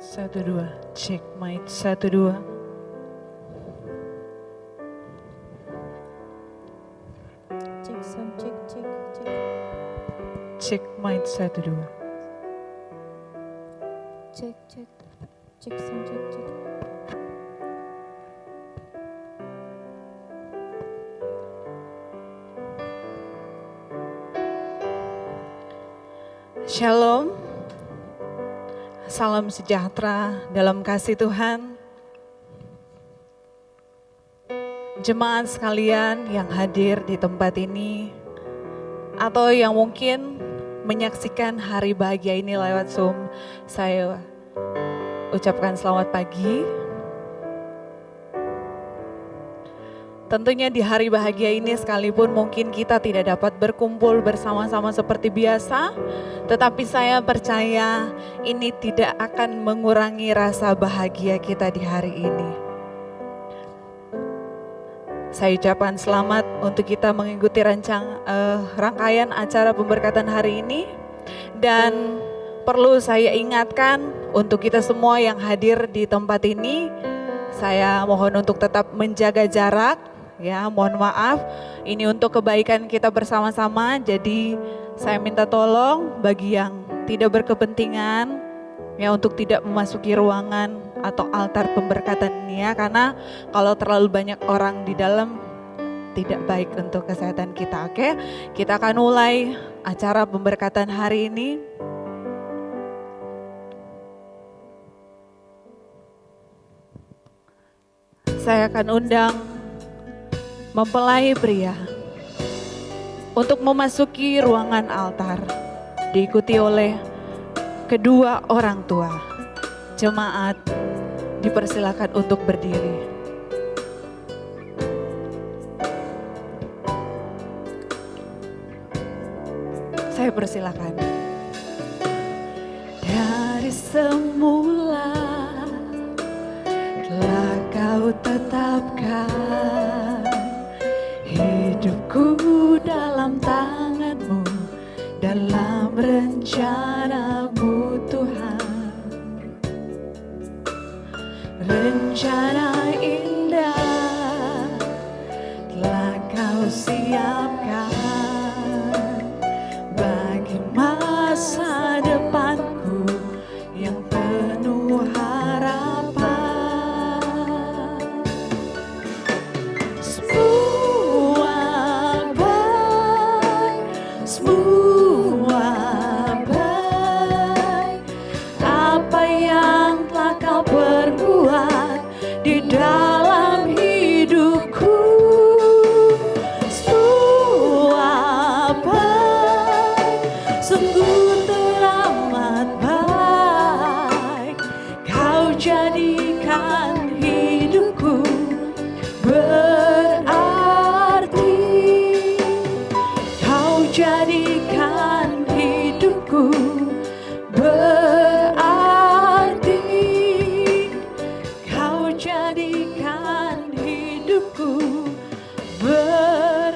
Satu dua, cek mic satu dua. Cek sound cek cek cek. Cek mic satu dua. Cek cek. Cek sound cek cek. Shalom, salam sejahtera dalam kasih Tuhan. Jemaat sekalian yang hadir di tempat ini, atau yang mungkin menyaksikan hari bahagia ini lewat Zoom, saya ucapkan selamat pagi. Tentunya di hari bahagia ini sekalipun mungkin kita tidak dapat berkumpul bersama-sama seperti biasa, tetapi saya percaya ini tidak akan mengurangi rasa bahagia kita di hari ini. Saya ucapkan selamat untuk kita mengikuti rangkaian acara pemberkatan hari ini, dan perlu saya ingatkan untuk kita semua yang hadir di tempat ini, saya mohon untuk tetap menjaga jarak. Ya, mohon maaf, ini untuk kebaikan kita bersama-sama. Jadi saya minta tolong bagi yang tidak berkepentingan ya untuk tidak memasuki ruangan atau altar pemberkatan ini ya, karena kalau terlalu banyak orang di dalam tidak baik untuk kesehatan kita. Oke, kita akan mulai acara pemberkatan hari ini. Saya akan undang mempelai pria untuk memasuki ruangan altar, diikuti oleh kedua orang tua. Jemaat dipersilakan untuk berdiri. Saya persilakan. Dari semula telah kau tetapkan hidupku dalam tangan-Mu, dalam rencana-Mu Tuhan. Rencana indah telah kau siapkan bagi masa depanku yang penuh harapan. Dalam hidupku semua baik, sungguh teramat baik. Kau jadikan hidupku berarti, kau jadikan hidupku berarti, kau jadikan hidupku berarti.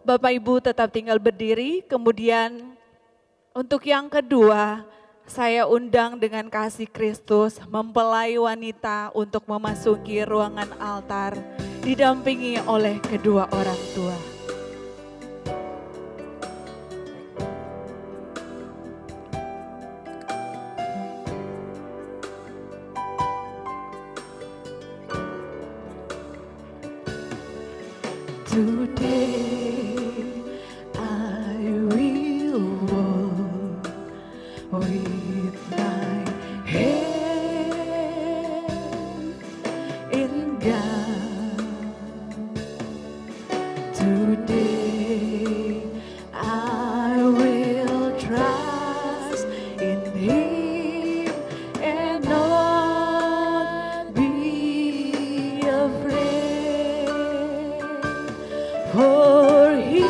Bapak Ibu tetap tinggal berdiri. Kemudian untuk yang kedua, saya undang dengan kasih Kristus mempelai wanita untuk memasuki ruangan altar, didampingi oleh kedua orang tua. Today I will walk with my hand in God. Today I will trust in Him and not be afraid. For He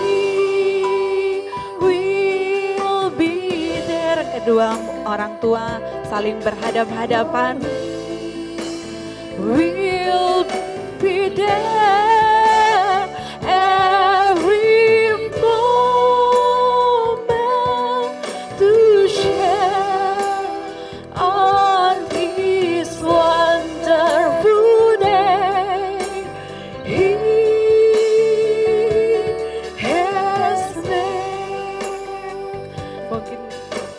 will be there. Kedua orang tua saling berhadap-hadapan. Will be there every moment. mungkin.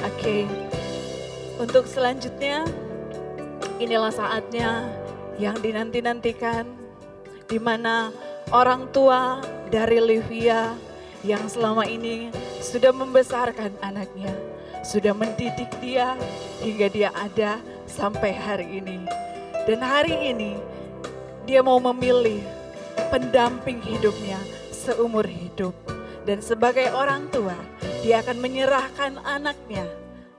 Oke. Untuk selanjutnya, inilah saatnya yang dinanti-nantikan, di mana orang tua dari Livia yang selama ini sudah membesarkan anaknya, sudah mendidik dia hingga dia ada sampai hari ini. Dan hari ini dia mau memilih pendamping hidupnya seumur hidup. Dan sebagai orang tua, dia akan menyerahkan anaknya,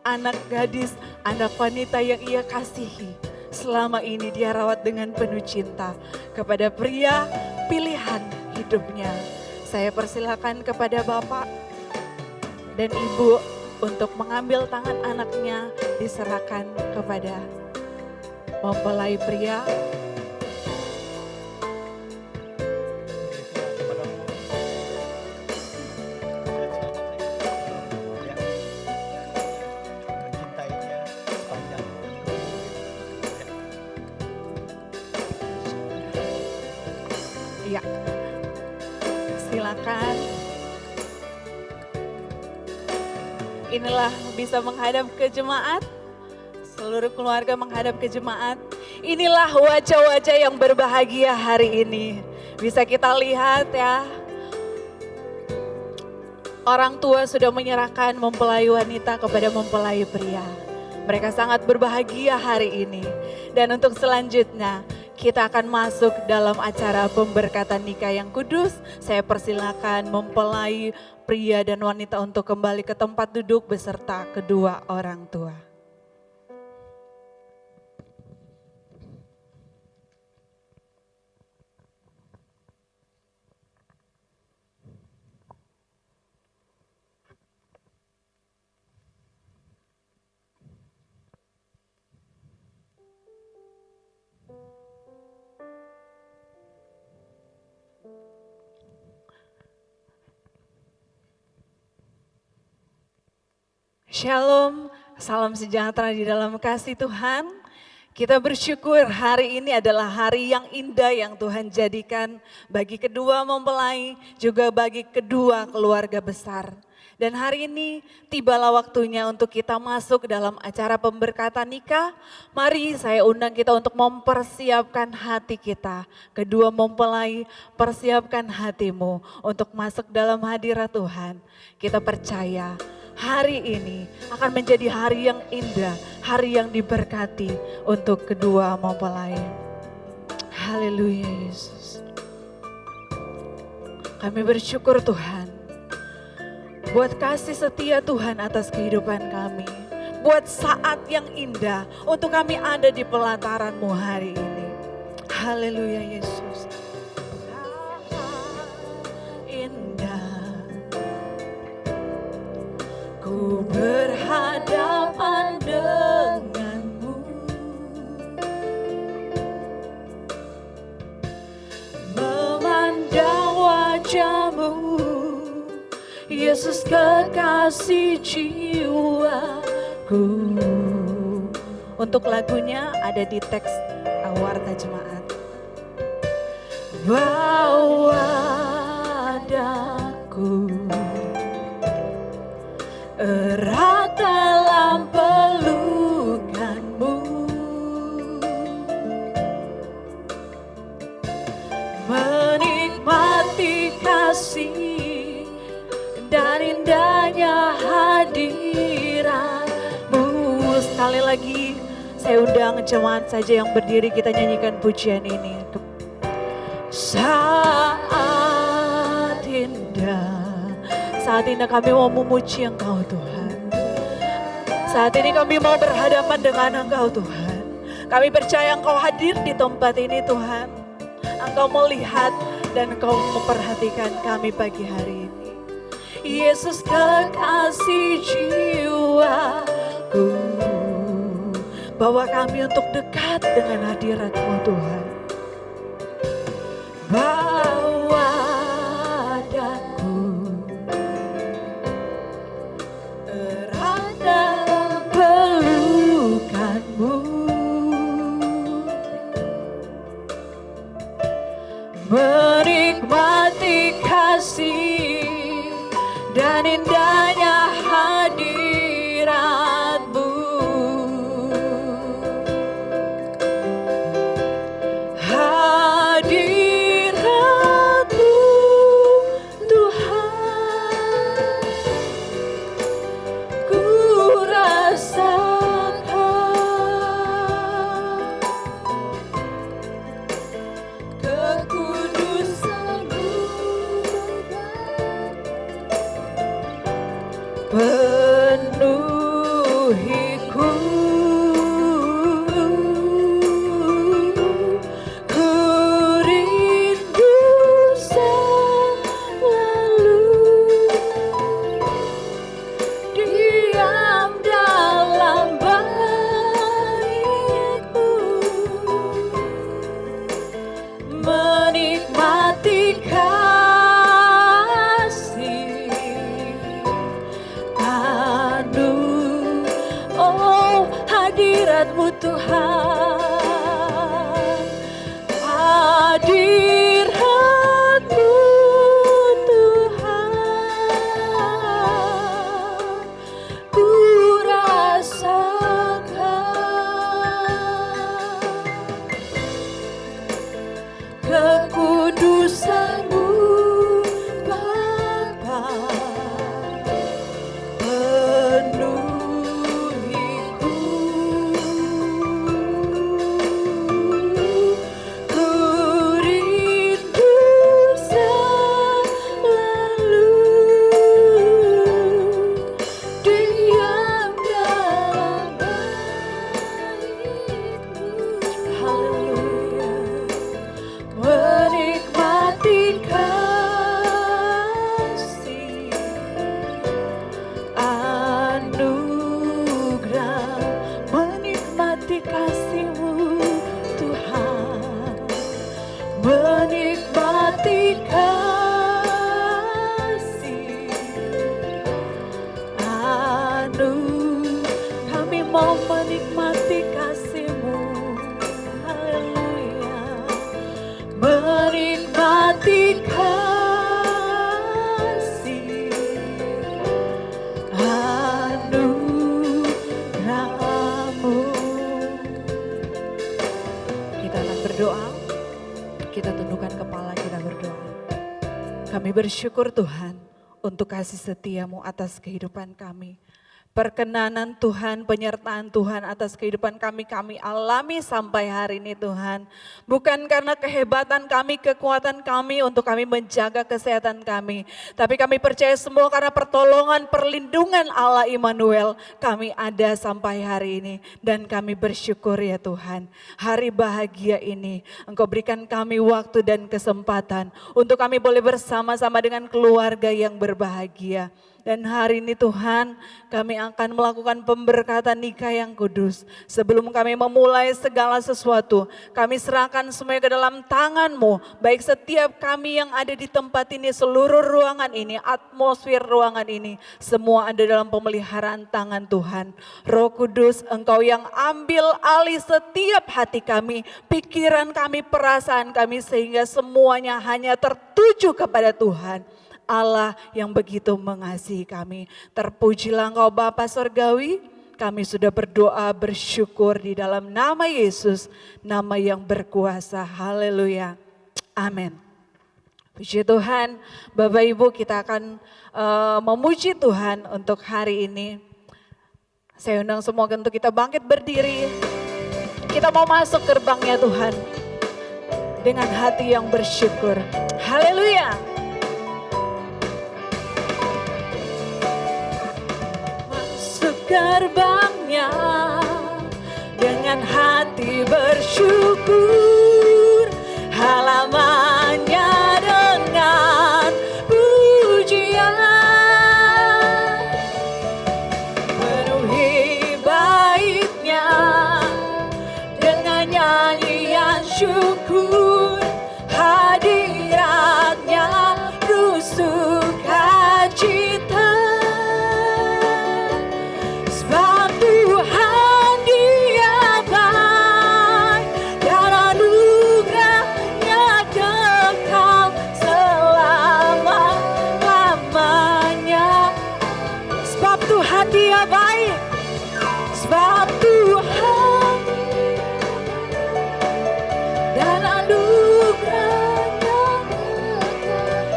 anak gadis, anak wanita yang ia kasihi. Selama ini dia rawat dengan penuh cinta kepada pria pilihan hidupnya. Saya persilakan kepada Bapak dan Ibu untuk mengambil tangan anaknya, diserahkan kepada mempelai pria. Ya, silakan. Inilah bisa menghadap ke jemaat, seluruh keluarga menghadap ke jemaat. Inilah wajah-wajah yang berbahagia hari ini. Bisa kita lihat ya, orang tua sudah menyerahkan mempelai wanita kepada mempelai pria. Mereka sangat berbahagia hari ini. Dan untuk selanjutnya, kita akan masuk dalam acara pemberkatan nikah yang kudus. Saya persilakan mempelai pria dan wanita untuk kembali ke tempat duduk beserta kedua orang tua. Shalom, salam sejahtera di dalam kasih Tuhan. Kita bersyukur hari ini adalah hari yang indah yang Tuhan jadikan bagi kedua mempelai, juga bagi kedua keluarga besar. Dan hari ini tibalah waktunya untuk kita masuk dalam acara pemberkatan nikah. Mari saya undang kita untuk mempersiapkan hati kita. Kedua mempelai, persiapkan hatimu untuk masuk dalam hadirat Tuhan. Kita percaya hari ini akan menjadi hari yang indah, hari yang diberkati untuk kedua mempelai. Haleluya Yesus. Kami bersyukur Tuhan, buat kasih setia Tuhan atas kehidupan kami. Buat saat yang indah untuk kami ada di pelataran-Mu hari ini. Haleluya Yesus. Indah. Ku berhadapan denganmu, memandang wajahmu, Yesus kekasih jiwaku. Untuk lagunya ada di teks warta jemaat. Bawa daku erat dalam pelukanmu, menikmati kasih dan indahnya hadiratmu. Sekali lagi saya undang jemaat saja yang berdiri, kita nyanyikan pujian ini. Saat indah, saat ini kami mau memuji Engkau Tuhan. Saat ini kami mau berhadapan dengan Engkau Tuhan. Kami percaya Engkau hadir di tempat ini Tuhan. Engkau melihat dan Engkau memperhatikan kami pagi hari ini. Yesus kekasih jiwaku, bawa kami untuk dekat dengan hadirat-Mu Tuhan. Bawa daku erat dalam pelukanmu, menikmati kasih dan indahnya hadirat. hadirat-Mu Tuhan, hadirat-Mu Tuhan, ku rasakan kekudusan-Mu Bapa, penuhiku. Ku rindu selalu diam dalam bait-Mu. Haleluya. Menikmati kasih anugerah, menikmati kasih-Mu Tuhan, menikmati kasih kami mau menikmati kasih-Mu. Haleluya. Menikmati kasih anugerah-Mu. Kita akan berdoa, kita tundukkan kepala, kita berdoa. Kami bersyukur Tuhan untuk kasih setia-Mu atas kehidupan kami. Perkenanan Tuhan, penyertaan Tuhan atas kehidupan kami alami sampai hari ini Tuhan. Bukan karena kehebatan kami, kekuatan kami untuk kami menjaga kesehatan kami. Tapi kami percaya semua karena pertolongan, perlindungan Allah Immanuel kami ada sampai hari ini. Dan kami bersyukur ya Tuhan. Hari bahagia ini Engkau berikan kami waktu dan kesempatan untuk kami boleh bersama-sama dengan keluarga yang berbahagia. Dan hari ini Tuhan, kami akan melakukan pemberkatan nikah yang kudus. Sebelum kami memulai segala sesuatu, kami serahkan semuanya ke dalam tangan-Mu. Baik setiap kami yang ada di tempat ini, seluruh ruangan ini, atmosfer ruangan ini, semua ada dalam pemeliharaan tangan Tuhan. Roh Kudus, Engkau yang ambil alih setiap hati kami, pikiran kami, perasaan kami, sehingga semuanya hanya tertuju kepada Tuhan. Allah yang begitu mengasihi kami. Terpujilah Engkau Bapa Sorgawi. Kami sudah berdoa bersyukur di dalam nama Yesus, nama yang berkuasa. Haleluya. Amin. Puji Tuhan, Bapak Ibu, kita akan memuji Tuhan untuk hari ini. Saya undang semua untuk kita bangkit berdiri. Kita mau masuk gerbangnya Tuhan dengan hati yang bersyukur. Haleluya. Gerbangnya dengan hati bersyukur, halamannya dengan pujian, penuhi baitnya dengan nyanyian syukur, hadiratnya penuh sukacita. Dia baik, sebab Tuhan dan anugerah-Nya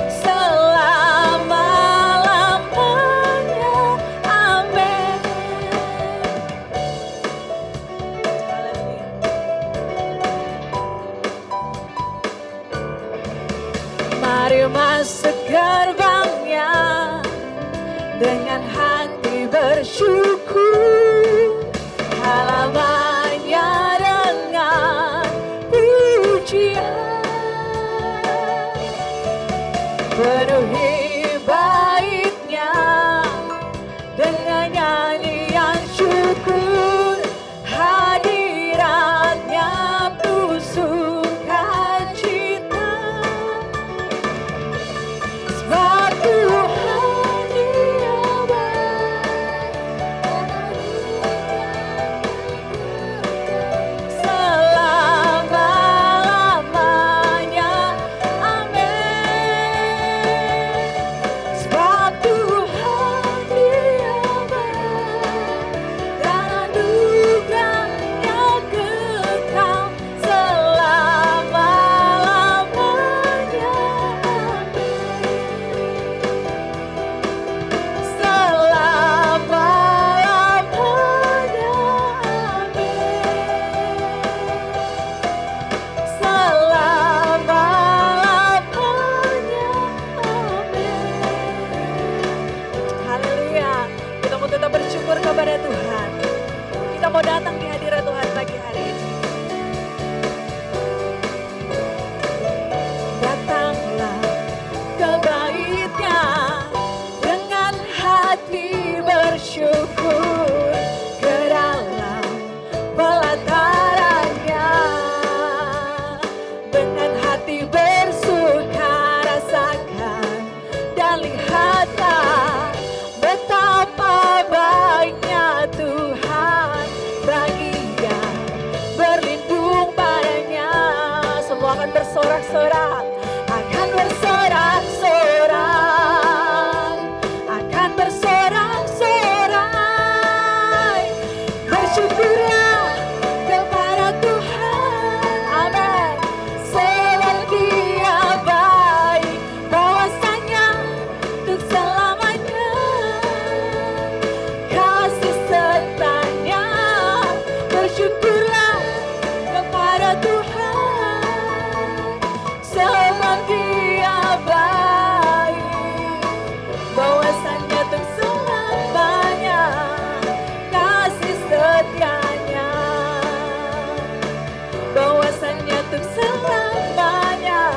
selama-lamanya. Amin. Mari masuk gerbangnya dengan hati bersyukur, halamannya dengan pujian, penuhi baitnya dengan nyanyian syukur, hadiratnya penuh sukacita. Sebab Tuhan Dia baik, mau datang di hadirat Tuhan pagi hari ini. Datanglah ke bait-Nya dengan hati bersyukur ke dalam pelataran-Nya. Dengan hati bersuka rasakan dan lihatlah betapa baiknya Tuhan bagi yang berlindung padanya. Semua akan bersorak-sorak, akan bersorak-sorak, akan bersorak-sorai. Bersyukurlah kepada Tuhan, amin. Sebab Dia baik, bahwasanya untuk selamanya kasih setia-Nya. Bersyukurlah kepada Tuhan, sebab Dia baik, bahwasanya untuk selamanya kasih setia-Nya. Bahwasanya untuk selamanya,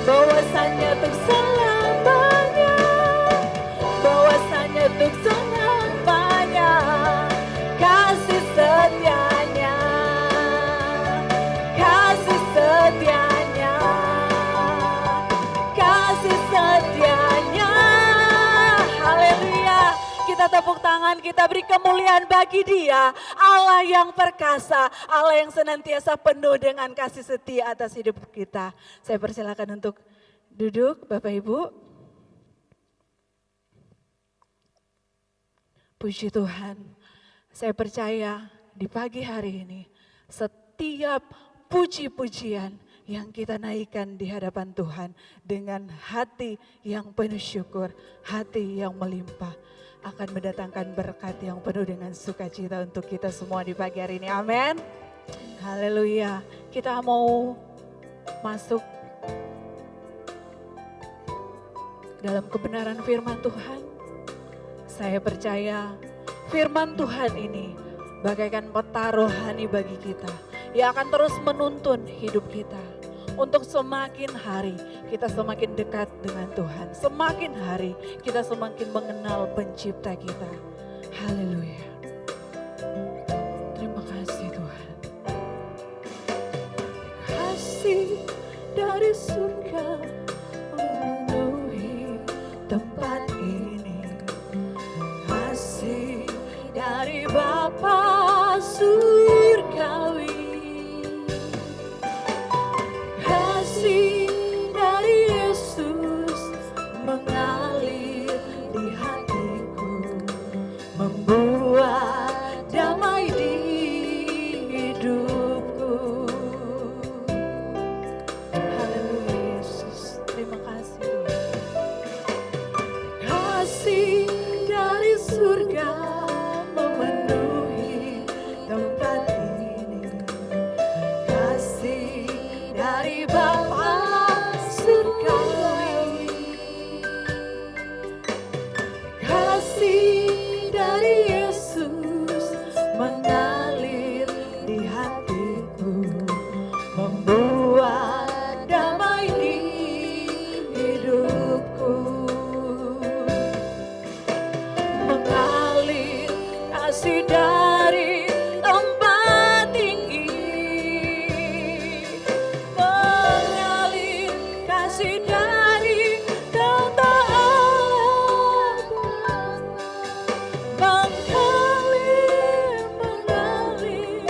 bahwasanya untuk selamanya, bahwasanya untuk selamanya kasih setia-Nya, kasih setia-Nya, kasih setia-Nya. Haleluya. Kita tepuk tangan, kita beri kemuliaan bagi Dia, Allah yang perkasa, Allah yang senantiasa penuh dengan kasih setia atas hidup kita. Saya persilakan untuk duduk, Bapak Ibu. Puji Tuhan, saya percaya di pagi hari ini setiap puji-pujian yang kita naikkan di hadapan Tuhan dengan hati yang penuh syukur, hati yang melimpah, akan mendatangkan berkat yang penuh dengan sukacita untuk kita semua di pagi hari ini. Amin. Haleluya. Kita mau masuk dalam kebenaran firman Tuhan. Saya percaya firman Tuhan ini bagaikan peta rohani bagi kita yang akan terus menuntun hidup kita. Untuk semakin hari kita semakin dekat dengan Tuhan. Semakin hari kita semakin mengenal pencipta kita. Haleluya. Terima kasih Tuhan. Kasih dari surga memenuhi tempat ini. Kasih dari Bapa surgawi. Kasih dari Yesus mengalir di hatiku, membuat damai di hidupku. Haleluya Yesus, terima kasih Tuhan. Kasih dari surga memenuhi tempat ini. Kasih dari Bapa surgawi. Kasih dari Yesus mengalir di hatiku, membuat damai di hidupku. Mengalir kasih dari tempat tinggi, mengalir kasih dari kata Allah, mengalir, mengalir,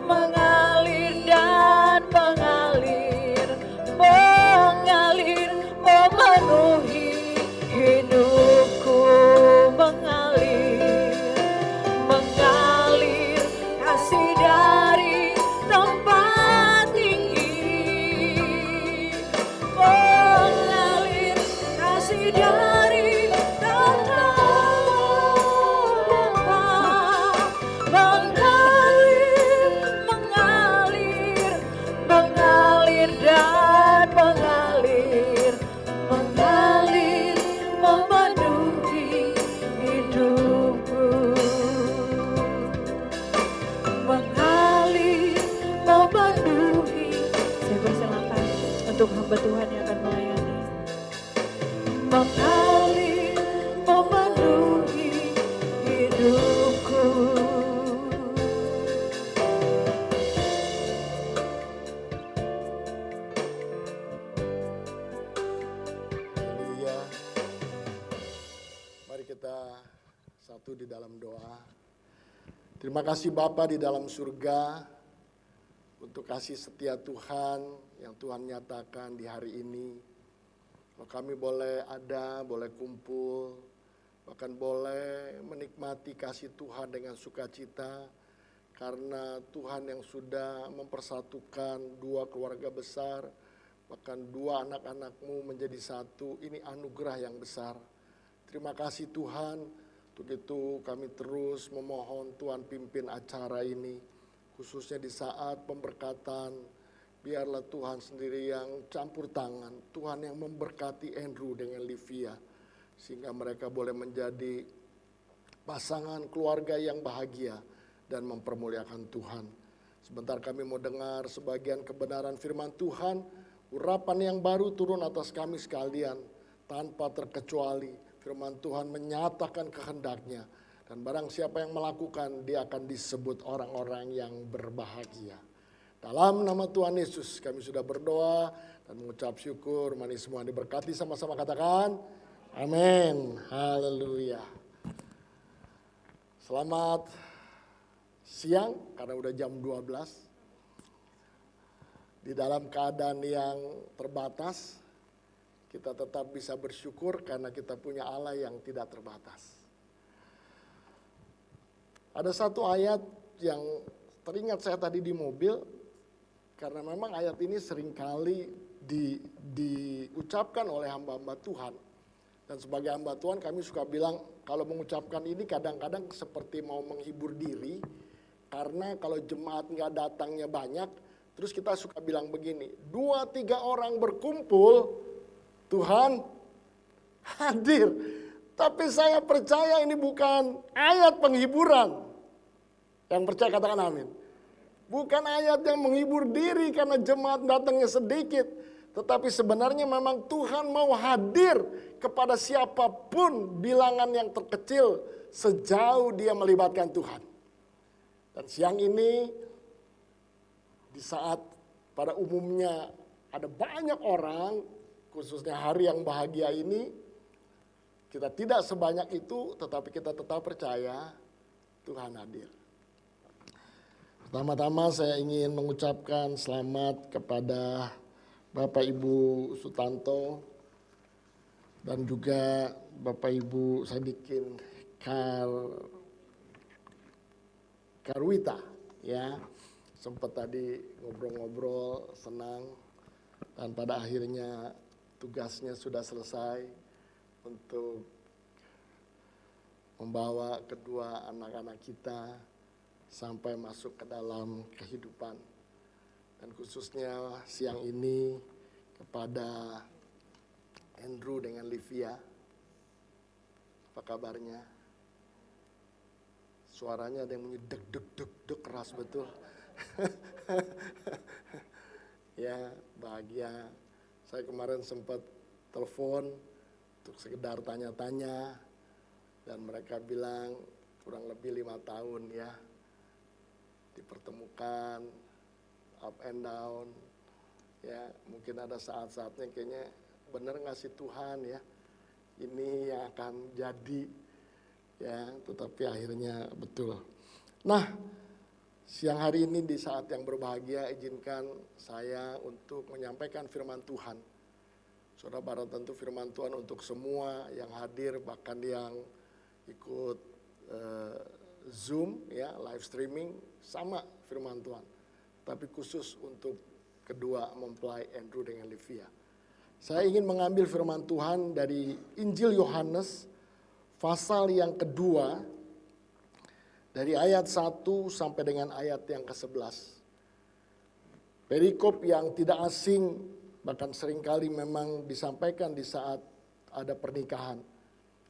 mengalir dan mengalir, mengalir memenuhi hidupku, mengalir, mengalir. hidupku. Haleluya. Mari kita satu di dalam doa. Terima kasih Bapa di dalam surga untuk kasih setia Tuhan yang Tuhan nyatakan di hari ini. Kalau kami boleh ada, boleh kumpul, bahkan boleh menikmati kasih Tuhan dengan sukacita, karena Tuhan yang sudah mempersatukan dua keluarga besar, bahkan dua anak-anakmu menjadi satu, ini anugerah yang besar. Terima kasih Tuhan. Untuk itu kami terus memohon Tuhan pimpin acara ini, khususnya di saat pemberkatan. Biarlah Tuhan sendiri yang campur tangan, Tuhan yang memberkati Andrew dengan Livia, sehingga mereka boleh menjadi pasangan keluarga yang bahagia dan mempermuliakan Tuhan. Sebentar kami mau dengar sebagian kebenaran firman Tuhan, urapan yang baru turun atas kami sekalian, tanpa terkecuali. Firman Tuhan menyatakan kehendaknya, dan barang siapa yang melakukan, dia akan disebut orang-orang yang berbahagia. Dalam nama Tuhan Yesus kami sudah berdoa dan mengucap syukur. Mari semua diberkati, sama-sama katakan amin. Haleluya. Selamat siang karena udah jam 12. Di dalam keadaan yang terbatas, kita tetap bisa bersyukur karena kita punya Allah yang tidak terbatas. Ada satu ayat yang teringat saya tadi di mobil, karena memang ayat ini seringkali diucapkan oleh hamba-hamba Tuhan. Dan sebagai hamba Tuhan kami suka bilang, kalau mengucapkan ini kadang-kadang seperti mau menghibur diri, karena kalau jemaat nggak datangnya banyak, terus kita suka bilang begini, 2-3 orang berkumpul, Tuhan hadir. Tapi saya percaya ini bukan ayat penghiburan. Yang percaya katakan amin. Bukan ayat yang menghibur diri karena jemaat datangnya sedikit. Tetapi sebenarnya memang Tuhan mau hadir kepada siapapun bilangan yang terkecil sejauh dia melibatkan Tuhan. Dan siang ini di saat pada umumnya ada banyak orang, khususnya hari yang bahagia ini, kita tidak sebanyak itu, tetapi kita tetap percaya Tuhan hadir. Pertama-tama saya ingin mengucapkan selamat kepada Bapak Ibu Sutanto dan juga Bapak Ibu Sadikin Karwita, ya. Sempat tadi ngobrol-ngobrol, senang, dan pada akhirnya tugasnya sudah selesai untuk membawa kedua anak-anak kita sampai masuk ke dalam kehidupan. Dan khususnya siang ini kepada Andrew dengan Livia. Apa kabarnya? Suaranya ada yang bunyi deg deg deg deg keras betul. Ya, bahagia. Saya kemarin sempat telepon untuk sekedar tanya-tanya, dan mereka bilang kurang lebih 5 tahun ya dipertemukan, up and down. Ya, mungkin ada saat-saatnya kayaknya bener nggak sih Tuhan ya, ini yang akan jadi ya, tetapi akhirnya betul. Nah, siang hari ini di saat yang berbahagia, izinkan saya untuk menyampaikan firman Tuhan. Saudara tentu firman Tuhan untuk semua yang hadir, bahkan yang ikut Zoom ya, live streaming, sama firman Tuhan. Tapi khusus untuk kedua mempelai Andrew dengan Livia. Saya ingin mengambil firman Tuhan dari Injil Yohanes pasal yang kedua, dari ayat 1 sampai dengan ayat yang ke-11. Perikop yang tidak asing, bahkan seringkali memang disampaikan di saat ada pernikahan.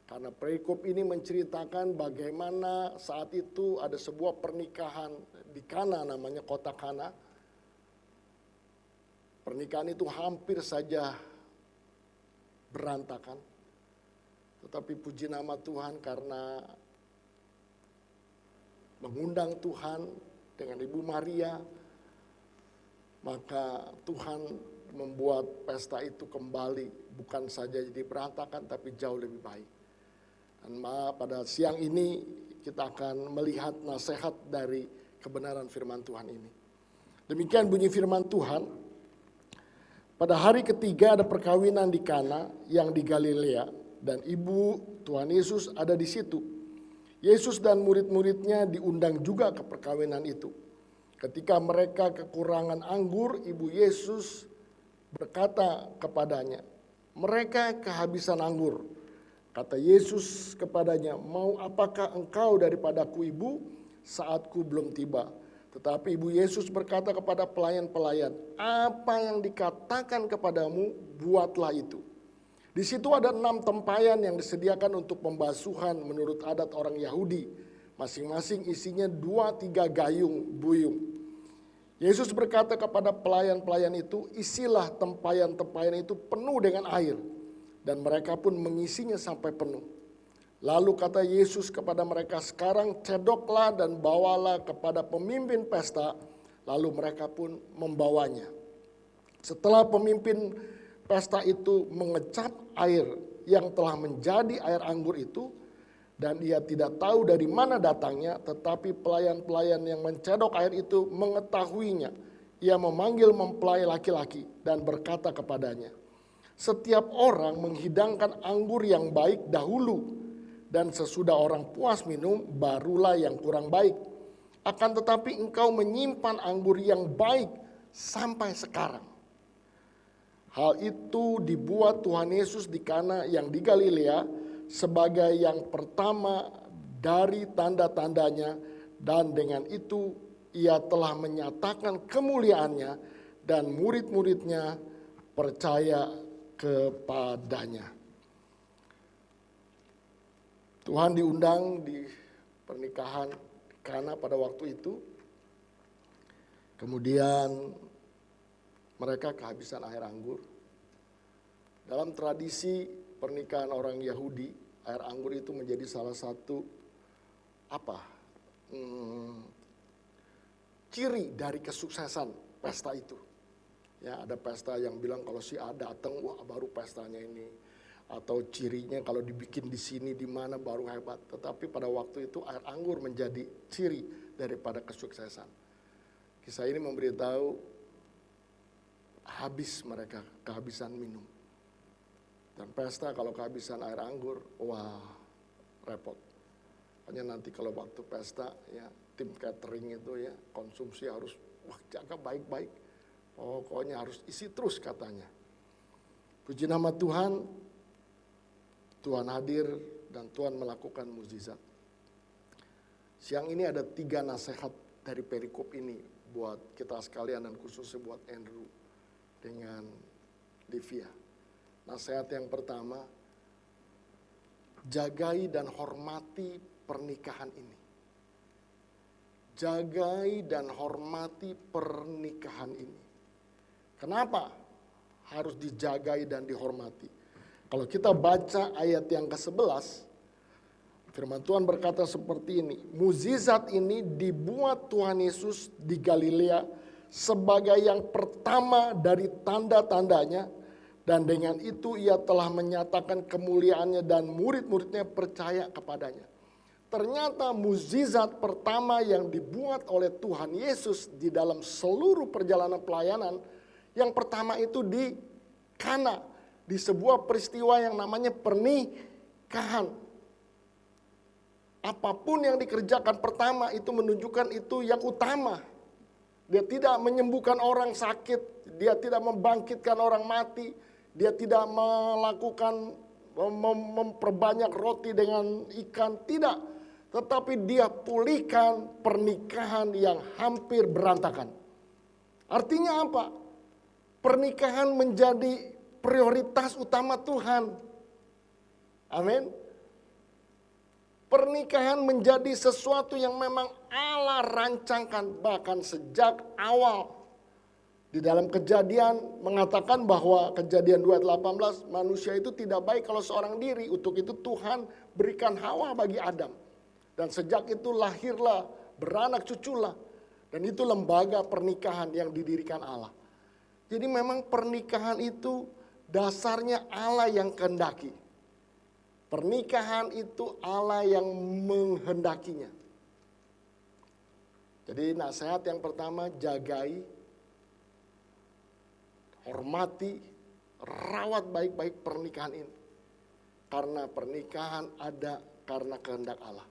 Karena perikop ini menceritakan bagaimana saat itu ada sebuah pernikahan di Kana, namanya kota Kana. Pernikahan itu hampir saja berantakan. Tetapi puji nama Tuhan karena mengundang Tuhan dengan Ibu Maria, maka Tuhan membuat pesta itu kembali bukan saja jadi berantakan tapi jauh lebih baik. Dan pada siang ini kita akan melihat nasihat dari kebenaran firman Tuhan ini. Demikian bunyi firman Tuhan. Pada hari ketiga ada perkawinan di Kana yang di Galilea dan ibu Tuhan Yesus ada di situ. Yesus dan murid-muridnya diundang juga ke perkawinan itu. Ketika mereka kekurangan anggur, ibu Yesus berkata kepadanya, "Mereka kehabisan anggur." Kata Yesus kepadanya, "Mau apakah engkau daripadaku, ibu? Saatku belum tiba." Tetapi ibu Yesus berkata kepada pelayan-pelayan, "Apa yang dikatakan kepadamu, buatlah itu." Di situ ada 6 tempayan yang disediakan untuk pembasuhan menurut adat orang Yahudi. Masing-masing isinya 2-3 gayung buyung. Yesus berkata kepada pelayan-pelayan itu, "Isilah tempayan-tempayan itu penuh dengan air." Dan mereka pun mengisinya sampai penuh. Lalu kata Yesus kepada mereka, "Sekarang cedoklah dan bawalah kepada pemimpin pesta." Lalu mereka pun membawanya. Setelah pemimpin pesta itu mengecap air yang telah menjadi air anggur itu, dan ia tidak tahu dari mana datangnya, tetapi pelayan-pelayan yang mencedok air itu mengetahuinya. Ia memanggil mempelai laki-laki dan berkata kepadanya, "Setiap orang menghidangkan anggur yang baik dahulu, dan sesudah orang puas minum, barulah yang kurang baik. Akan tetapi engkau menyimpan anggur yang baik sampai sekarang." Hal itu dibuat Tuhan Yesus di Kana yang di Galilea sebagai yang pertama dari tanda-tandanya, dan dengan itu ia telah menyatakan kemuliaannya dan murid-muridnya percaya kepadanya. Tuhan diundang di pernikahan di Kana pada waktu itu. Kemudian mereka kehabisan air anggur. Dalam tradisi pernikahan orang Yahudi, air anggur itu menjadi salah satu ciri dari kesuksesan pesta itu. Ya, ada pesta yang bilang kalau si A datang, wah baru pestanya ini. Atau cirinya kalau dibikin di sini di mana baru hebat. Tetapi pada waktu itu air anggur menjadi ciri daripada kesuksesan. Kisah ini memberitahu habis mereka, kehabisan minum. Dan pesta kalau kehabisan air anggur, wah repot. Hanya nanti kalau waktu pesta ya tim catering itu ya konsumsi harus jaga baik-baik. Pokoknya harus isi terus katanya. Puji nama Tuhan. Tuhan hadir dan Tuhan melakukan mukjizat. Siang ini ada 3 nasihat dari perikop ini buat kita sekalian dan khususnya buat Andrew dengan Livia. Nasihat yang pertama, jagai dan hormati pernikahan ini. Jagai dan hormati pernikahan ini. Kenapa harus dijagai dan dihormati? Kalau kita baca ayat yang ke-11, firman Tuhan berkata seperti ini, "Mukjizat ini dibuat Tuhan Yesus di Galilea sebagai yang pertama dari tanda-tandanya, dan dengan itu ia telah menyatakan kemuliaannya dan murid-muridnya percaya kepadanya." Ternyata mukjizat pertama yang dibuat oleh Tuhan Yesus di dalam seluruh perjalanan pelayanan, yang pertama itu di Kana. Di sebuah peristiwa yang namanya pernikahan. Apapun yang dikerjakan pertama itu menunjukkan itu yang utama. Dia tidak menyembuhkan orang sakit, dia tidak membangkitkan orang mati, dia tidak melakukan memperbanyak roti dengan ikan, tidak. Tetapi dia pulihkan pernikahan yang hampir berantakan. Artinya apa? Pernikahan menjadi prioritas utama Tuhan. Amin. Pernikahan menjadi sesuatu yang memang Allah rancangkan bahkan sejak awal. Di dalam Kejadian mengatakan bahwa Kejadian 2:18 manusia itu tidak baik kalau seorang diri. Untuk itu Tuhan berikan Hawa bagi Adam. Dan sejak itu lahirlah beranak cuculah. Dan itu lembaga pernikahan yang didirikan Allah. Jadi memang pernikahan itu dasarnya Allah yang kehendaki. Pernikahan itu Allah yang menghendakinya. Jadi nasihat yang pertama, jagai, hormati, rawat baik-baik pernikahan ini. Karena pernikahan ada karena kehendak Allah.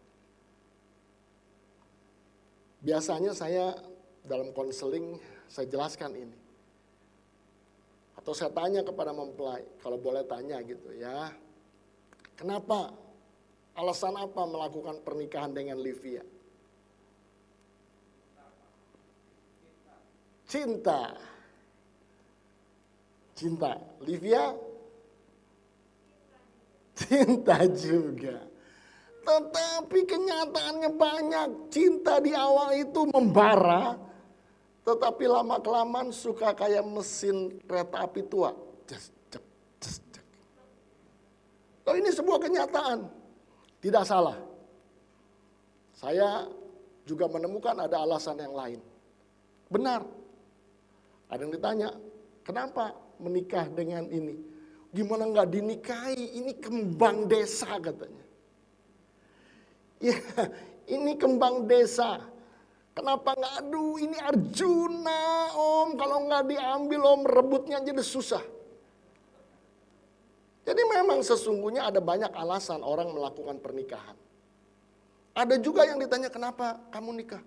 Biasanya saya dalam konseling, saya jelaskan ini. Atau saya tanya kepada mempelai, kalau boleh tanya gitu ya. Kenapa? Alasan apa melakukan pernikahan dengan Livia? Cinta. Cinta. Livia? Cinta juga. Tetapi kenyataannya banyak. Cinta di awal itu membara. Tetapi lama-kelamaan suka kayak mesin kereta api tua. Oh, ini sebuah kenyataan. Tidak salah. Saya juga menemukan ada alasan yang lain. Benar. Ada yang ditanya, kenapa menikah dengan ini? Gimana nggak dinikahi? Ini kembang desa katanya. Ya, ini kembang desa. Kenapa nggak? Aduh, ini Arjuna, Om. Kalau nggak diambil, Om, rebutnya jadi susah. Jadi memang sesungguhnya ada banyak alasan orang melakukan pernikahan. Ada juga yang ditanya, kenapa kamu nikah?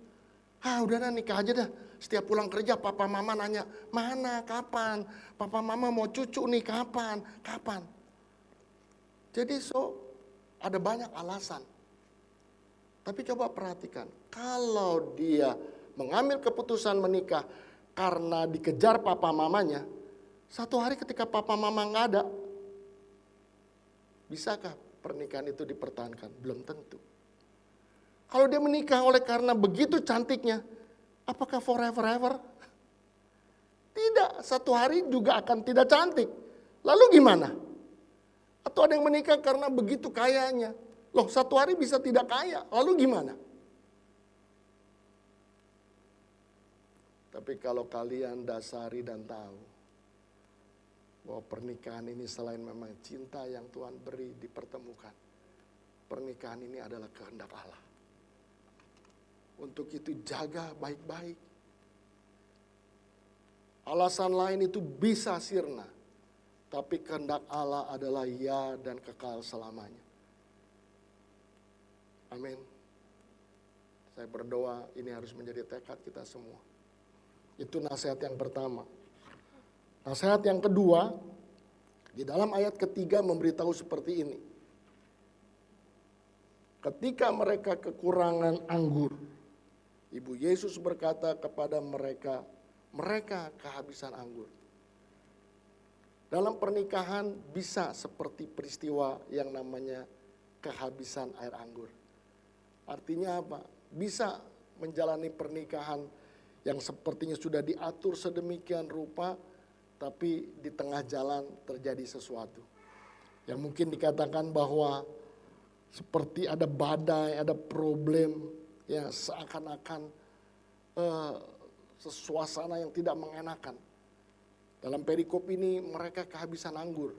Udah nikah aja dah. Setiap pulang kerja papa mama nanya, mana, kapan? Papa mama mau cucu nih, kapan? Kapan? Jadi ada banyak alasan. Tapi coba perhatikan, kalau dia mengambil keputusan menikah karena dikejar papa mamanya, satu hari ketika papa mama nggak ada, bisakah pernikahan itu dipertahankan? Belum tentu. Kalau dia menikah oleh karena begitu cantiknya, apakah forever? Tidak, satu hari juga akan tidak cantik. Lalu gimana? Atau ada yang menikah karena begitu kayanya. Loh, satu hari bisa tidak kaya, lalu gimana? Tapi kalau kalian dasari dan tahu bahwa pernikahan ini selain memang cinta yang Tuhan beri dipertemukan, pernikahan ini adalah kehendak Allah. Untuk itu jaga baik-baik. Alasan lain itu bisa sirna, tapi kehendak Allah adalah ya dan kekal selamanya. Amin. Saya berdoa ini harus menjadi tekad kita semua. Itu nasihat yang pertama. Nasihat yang kedua, di dalam ayat ketiga memberitahu seperti ini. Ketika mereka kekurangan anggur, Ibu Yesus berkata kepada mereka, mereka kehabisan anggur. Dalam pernikahan bisa seperti peristiwa yang namanya kehabisan air anggur. Artinya apa? Bisa menjalani pernikahan yang sepertinya sudah diatur sedemikian rupa, tapi di tengah jalan terjadi sesuatu. Yang mungkin dikatakan bahwa seperti ada badai, ada problem, ya seakan-akan suasana yang tidak mengenakan. Dalam perikop ini mereka kehabisan anggur,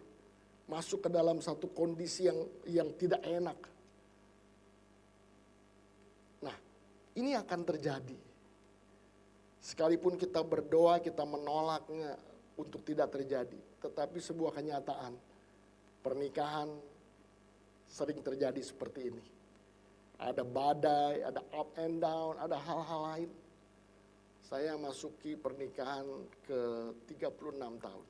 masuk ke dalam satu kondisi yang tidak enak. Nah, ini akan terjadi. Sekalipun kita berdoa, kita menolaknya untuk tidak terjadi, tetapi sebuah kenyataan, pernikahan sering terjadi seperti ini. Ada badai, ada up and down, ada hal-hal lain. Saya masuki pernikahan ke 36 tahun.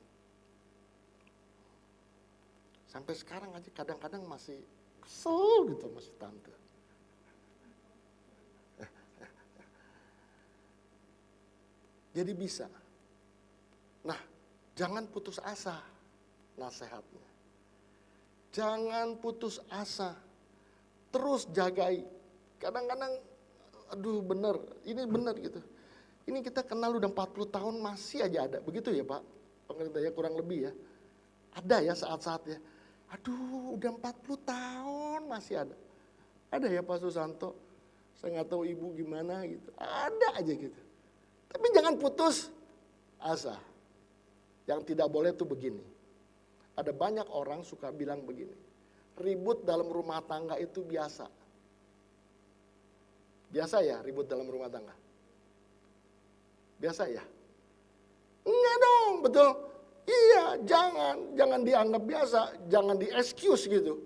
Sampai sekarang aja kadang-kadang masih kesel gitu masih tante. Jadi bisa. Nah, jangan putus asa nasihatnya. Jangan putus asa. Terus jagai. Kadang-kadang, aduh bener, ini bener gitu. Ini kita kenal udah 40 tahun masih aja ada. Begitu ya Pak? Pengertian ya kurang lebih ya. Ada ya saat-saatnya. Aduh udah 40 tahun masih ada. Ada ya Pak Susanto? Saya nggak tahu ibu gimana gitu. Ada aja gitu. Tapi jangan putus asa. Yang tidak boleh tuh begini. Ada banyak orang suka bilang begini. Ribut dalam rumah tangga itu biasa. Biasa ya ribut dalam rumah tangga? Biasa ya? Enggak dong, betul. Iya, jangan dianggap biasa, jangan di-excuse gitu.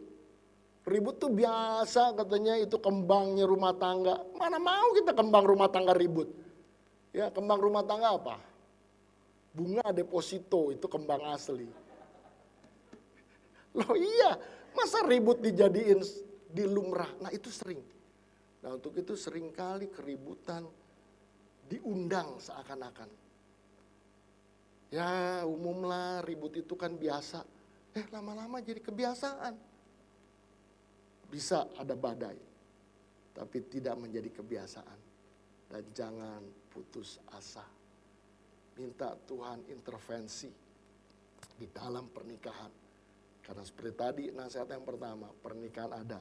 Ribut tuh biasa katanya, itu kembangnya rumah tangga. Mana mau kita kembang rumah tangga ribut? Ya, kembang rumah tangga apa? Bunga deposito, itu kembang asli. Loh iya, masa ribut dijadiin di lumrah? Nah itu sering. Nah untuk itu seringkali keributan diundang seakan-akan. Ya umumlah ribut itu kan biasa. Lama-lama jadi kebiasaan. Bisa ada badai, tapi tidak menjadi kebiasaan. Dan jangan putus asa. Minta Tuhan intervensi di dalam pernikahan. Karena seperti tadi nasihat yang pertama, pernikahan ada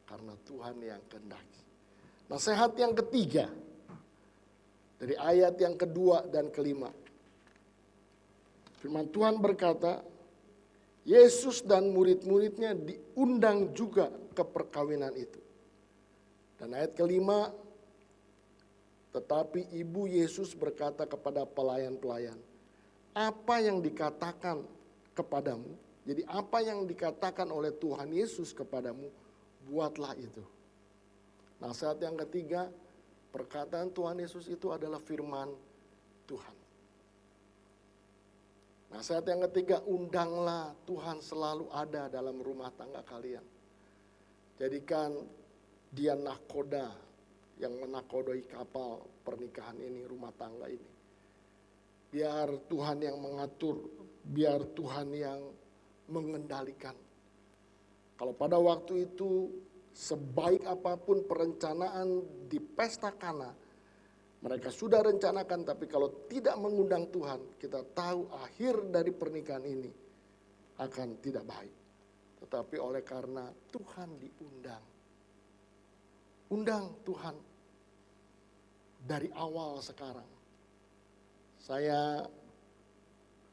karena Tuhan yang kehendaki. Nasihat yang ketiga, dari ayat yang kedua dan kelima. Firman Tuhan berkata, Yesus dan murid-muridnya diundang juga ke perkawinan itu. Dan ayat kelima, tetapi ibu Yesus berkata kepada pelayan-pelayan, apa yang dikatakan kepadamu, jadi apa yang dikatakan oleh Tuhan Yesus kepadamu, buatlah itu. Nasihat yang ketiga, perkataan Tuhan Yesus itu adalah firman Tuhan. Nasihat yang ketiga, undanglah Tuhan selalu ada dalam rumah tangga kalian. Jadikan dia nahkoda yang menakodai kapal pernikahan ini, rumah tangga ini. Biar Tuhan yang mengatur, biar Tuhan yang mengendalikan. Kalau pada waktu itu sebaik apapun perencanaan di pesta Kana, mereka sudah rencanakan, tapi kalau tidak mengundang Tuhan, kita tahu akhir dari pernikahan ini akan tidak baik. Tetapi oleh karena Tuhan diundang, undang Tuhan dari awal sekarang. Saya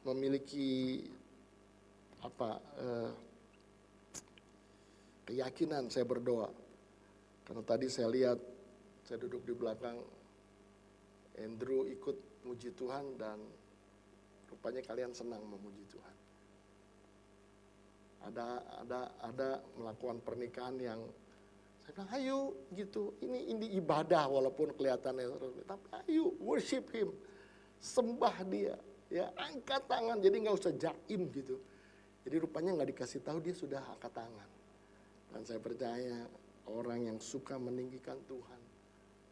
memiliki keyakinan, saya berdoa. Karena tadi saya lihat, saya duduk di belakang, Andrew ikut muji Tuhan dan rupanya kalian senang memuji Tuhan. Ada melakukan pernikahan yang saya bilang, ayo gitu, ini ibadah walaupun kelihatannya, tapi ayo worship Him, sembah Dia, ya angkat tangan, jadi nggak usah jaim gitu. Jadi rupanya nggak dikasih tahu dia sudah angkat tangan. Dan saya percaya orang yang suka meninggikan Tuhan,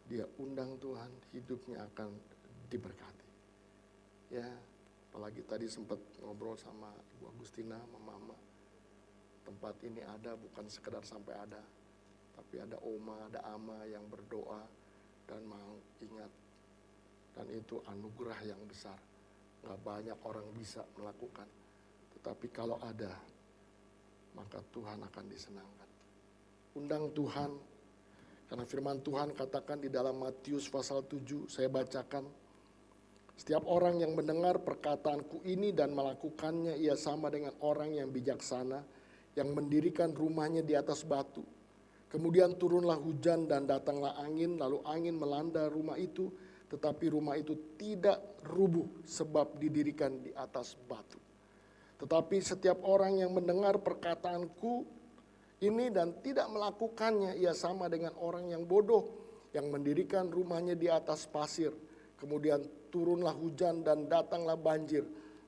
dia undang Tuhan, hidupnya akan diberkati. Ya, apalagi tadi sempat ngobrol sama Ibu Agustina, sama Mama. Tempat ini ada bukan sekedar sampai ada, tapi ada oma, ada ama yang berdoa dan mau ingat. Dan itu anugerah yang besar. Gak banyak orang bisa melakukan. Tetapi kalau ada, maka Tuhan akan disenangkan. Undang Tuhan, karena firman Tuhan katakan di dalam Matius pasal 7, saya bacakan. Setiap orang yang mendengar perkataanku ini dan melakukannya, ia sama dengan orang yang bijaksana, yang mendirikan rumahnya di atas batu. Kemudian turunlah hujan dan datanglah angin, lalu angin melanda rumah itu, tetapi rumah itu tidak rubuh sebab didirikan di atas batu. Tetapi setiap orang yang mendengar perkataanku ini dan tidak melakukannya, ia sama dengan orang yang bodoh, yang mendirikan rumahnya di atas pasir. Kemudian turunlah hujan dan datanglah banjir,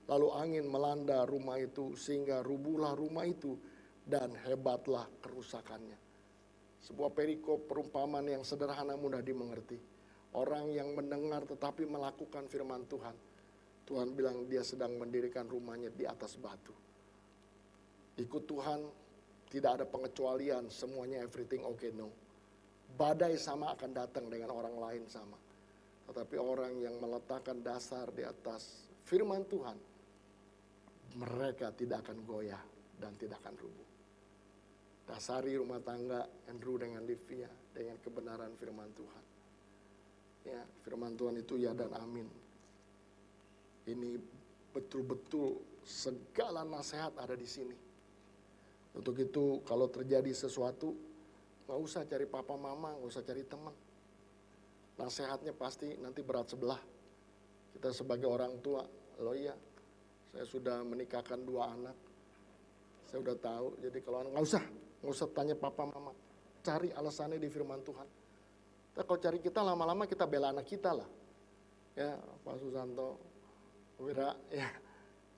lalu angin melanda rumah itu sehingga rubuhlah rumah itu dan hebatlah kerusakannya. Sebuah perikop perumpamaan yang sederhana mudah dimengerti. Orang yang mendengar tetapi melakukan firman Tuhan. Tuhan bilang dia sedang mendirikan rumahnya di atas batu. Ikut Tuhan tidak ada pengecualian, semuanya everything okay, no. Badai sama akan datang dengan orang lain sama. Tetapi orang yang meletakkan dasar di atas firman Tuhan, mereka tidak akan goyah dan tidak akan rubuh. Dasari rumah tangga Andrew dengan Livia dengan kebenaran firman Tuhan. Ya, firman Tuhan itu ya dan amin. Ini betul-betul segala nasihat ada di sini. Untuk itu kalau terjadi sesuatu, nggak usah cari papa mama, nggak usah cari teman. Nasihatnya pasti nanti berat sebelah. Kita sebagai orang tua, loh iya, saya sudah menikahkan 2 anak. Saya udah tahu, jadi kalau nggak usah tanya papa mama. Cari alasannya di firman Tuhan. Kalau cari kita lama-lama kita bela anak kita lah. Ya, Pak Susanto, Wira, ya.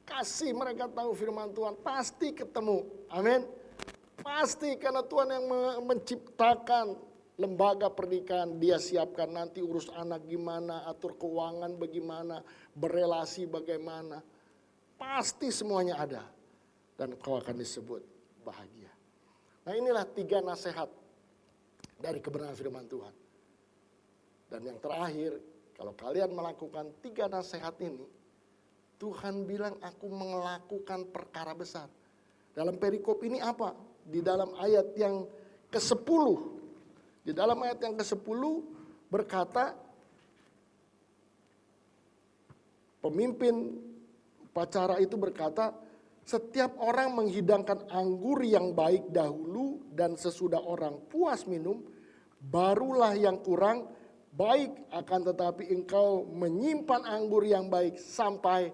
Kasih mereka tahu firman Tuhan, pasti ketemu. Amin. Pasti karena Tuhan yang menciptakan lembaga pernikahan, dia siapkan nanti urus anak gimana, atur keuangan bagaimana, berelasi bagaimana. Pasti semuanya ada. Dan kau akan disebut bahagia. Nah inilah 3 nasihat dari kebenaran firman Tuhan. Dan yang terakhir, kalau kalian melakukan 3 nasihat ini, Tuhan bilang aku melakukan perkara besar. Dalam perikop ini apa? Di dalam ayat yang ke-10. Di dalam ayat yang ke-10 berkata, pemimpin upacara itu berkata, setiap orang menghidangkan anggur yang baik dahulu dan sesudah orang puas minum, barulah yang kurang baik, akan tetapi engkau menyimpan anggur yang baik sampai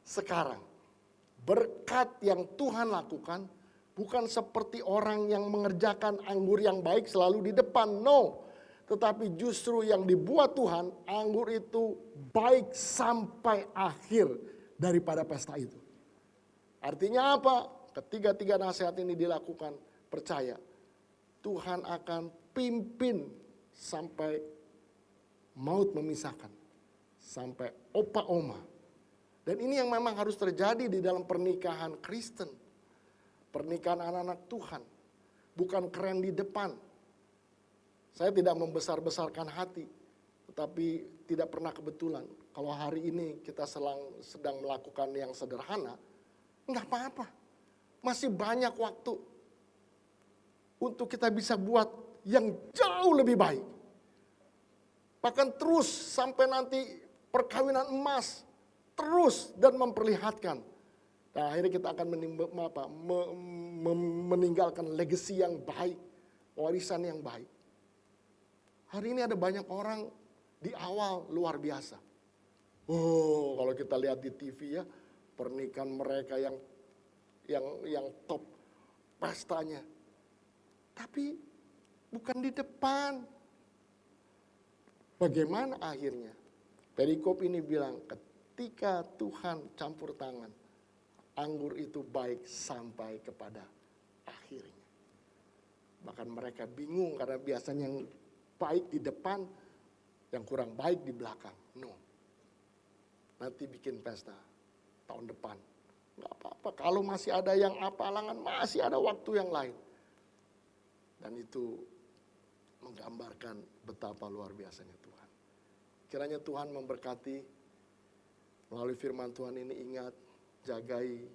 sekarang. Berkat yang Tuhan lakukan bukan seperti orang yang mengerjakan anggur yang baik selalu di depan, no. Tetapi justru yang dibuat Tuhan, anggur itu baik sampai akhir daripada pesta itu. Artinya apa? Ketika 3 nasihat ini dilakukan, percaya Tuhan akan pimpin sampai maut memisahkan, sampai opa oma. Dan ini yang memang harus terjadi di dalam pernikahan Kristen, pernikahan anak-anak Tuhan, bukan keren di depan. Saya tidak membesar-besarkan hati, tetapi tidak pernah kebetulan. Kalau hari ini kita sedang melakukan yang sederhana, enggak apa-apa. Masih banyak waktu untuk kita bisa buat yang jauh lebih baik. Bahkan terus sampai nanti perkawinan emas. Terus dan memperlihatkan. Nah, akhirnya kita akan meninggalkan legacy yang baik. Warisan yang baik. Hari ini ada banyak orang di awal luar biasa. Oh, kalau kita lihat di TV ya. Pernikahan mereka yang top pestanya. Tapi bukan di depan. Bagaimana akhirnya? Perikop ini bilang ketika Tuhan campur tangan, anggur itu baik sampai kepada akhirnya. Bahkan mereka bingung karena biasanya yang baik di depan, yang kurang baik di belakang. No. Nanti bikin pesta tahun depan. Nggak apa-apa, kalau masih ada yang apa halangan, masih ada waktu yang lain. Dan itu menggambarkan betapa luar biasanya Tuhan. Kiranya Tuhan memberkati melalui firman Tuhan ini, ingat, jagai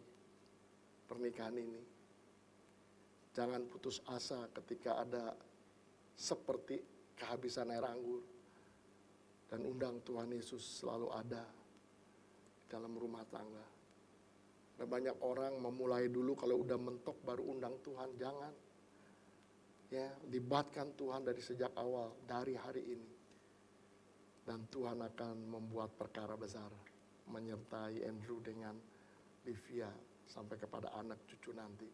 pernikahan ini. Jangan putus asa ketika ada seperti kehabisan air anggur. Dan undang Tuhan Yesus selalu ada dalam rumah tangga. Ada banyak orang memulai dulu kalau udah mentok baru undang Tuhan, jangan. Ya, libatkan Tuhan dari sejak awal, dari hari ini. Dan Tuhan akan membuat perkara besar, menyertai Andrew dengan Livia sampai kepada anak cucu nanti,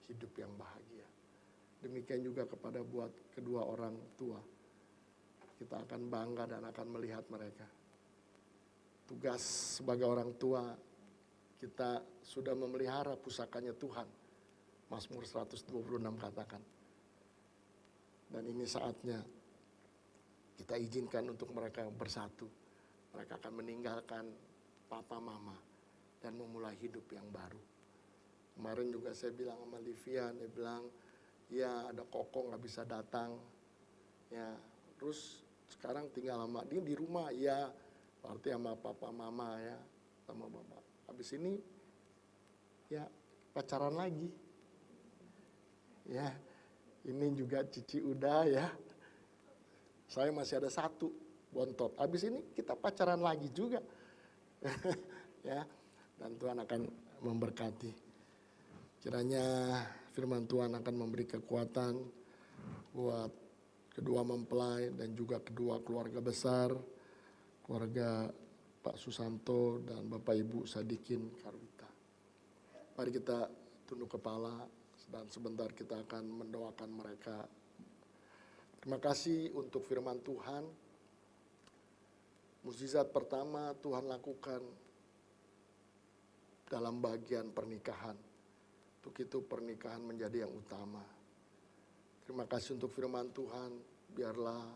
hidup yang bahagia. Demikian juga kepada buat kedua orang tua. Kita akan bangga dan akan melihat mereka. Tugas sebagai orang tua, kita sudah memelihara pusakanya Tuhan. Mazmur 126 katakan. Dan ini saatnya kita izinkan untuk mereka bersatu. Mereka akan meninggalkan papa mama dan memulai hidup yang baru. Kemarin juga saya bilang sama Livia, dia bilang, ya ada Koko gak bisa datang. Ya, terus sekarang tinggal sama dia di rumah, ya berarti sama papa mama ya, sama mama. Habis ini ya pacaran lagi. Ya, Ini juga Cici udah ya. Saya masih ada satu bontot. Habis ini kita pacaran lagi juga. Ya. Dan Tuhan akan memberkati. Kiranya firman Tuhan akan memberi kekuatan buat kedua mempelai dan juga kedua keluarga besar, keluarga Pak Susanto dan Bapak Ibu Sadikin Karwita. Mari kita tunduk kepala dan sebentar kita akan mendoakan mereka. Terima kasih untuk firman Tuhan. Mukjizat pertama Tuhan lakukan dalam bagian pernikahan. Untuk itu pernikahan menjadi yang utama. Terima kasih untuk firman Tuhan. Biarlah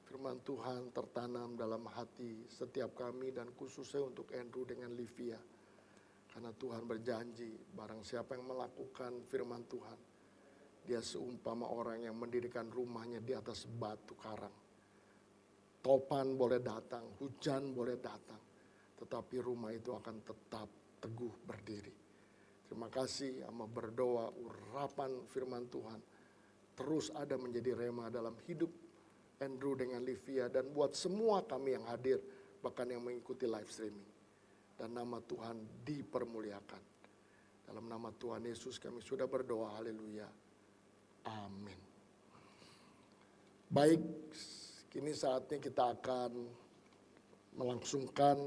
firman Tuhan tertanam dalam hati setiap kami dan khususnya untuk Andrew dengan Livia. Karena Tuhan berjanji barang siapa yang melakukan firman Tuhan, dia seumpama orang yang mendirikan rumahnya di atas batu karang. Topan boleh datang, hujan boleh datang, tetapi rumah itu akan tetap teguh berdiri. Terima kasih ama berdoa urapan firman Tuhan terus ada menjadi rema dalam hidup Andrew dengan Livia dan buat semua kami yang hadir, bahkan yang mengikuti live streaming. Dan nama Tuhan dipermuliakan. Dalam nama Tuhan Yesus kami sudah berdoa, haleluya. Amin. Baik, kini saatnya kita akan melangsungkan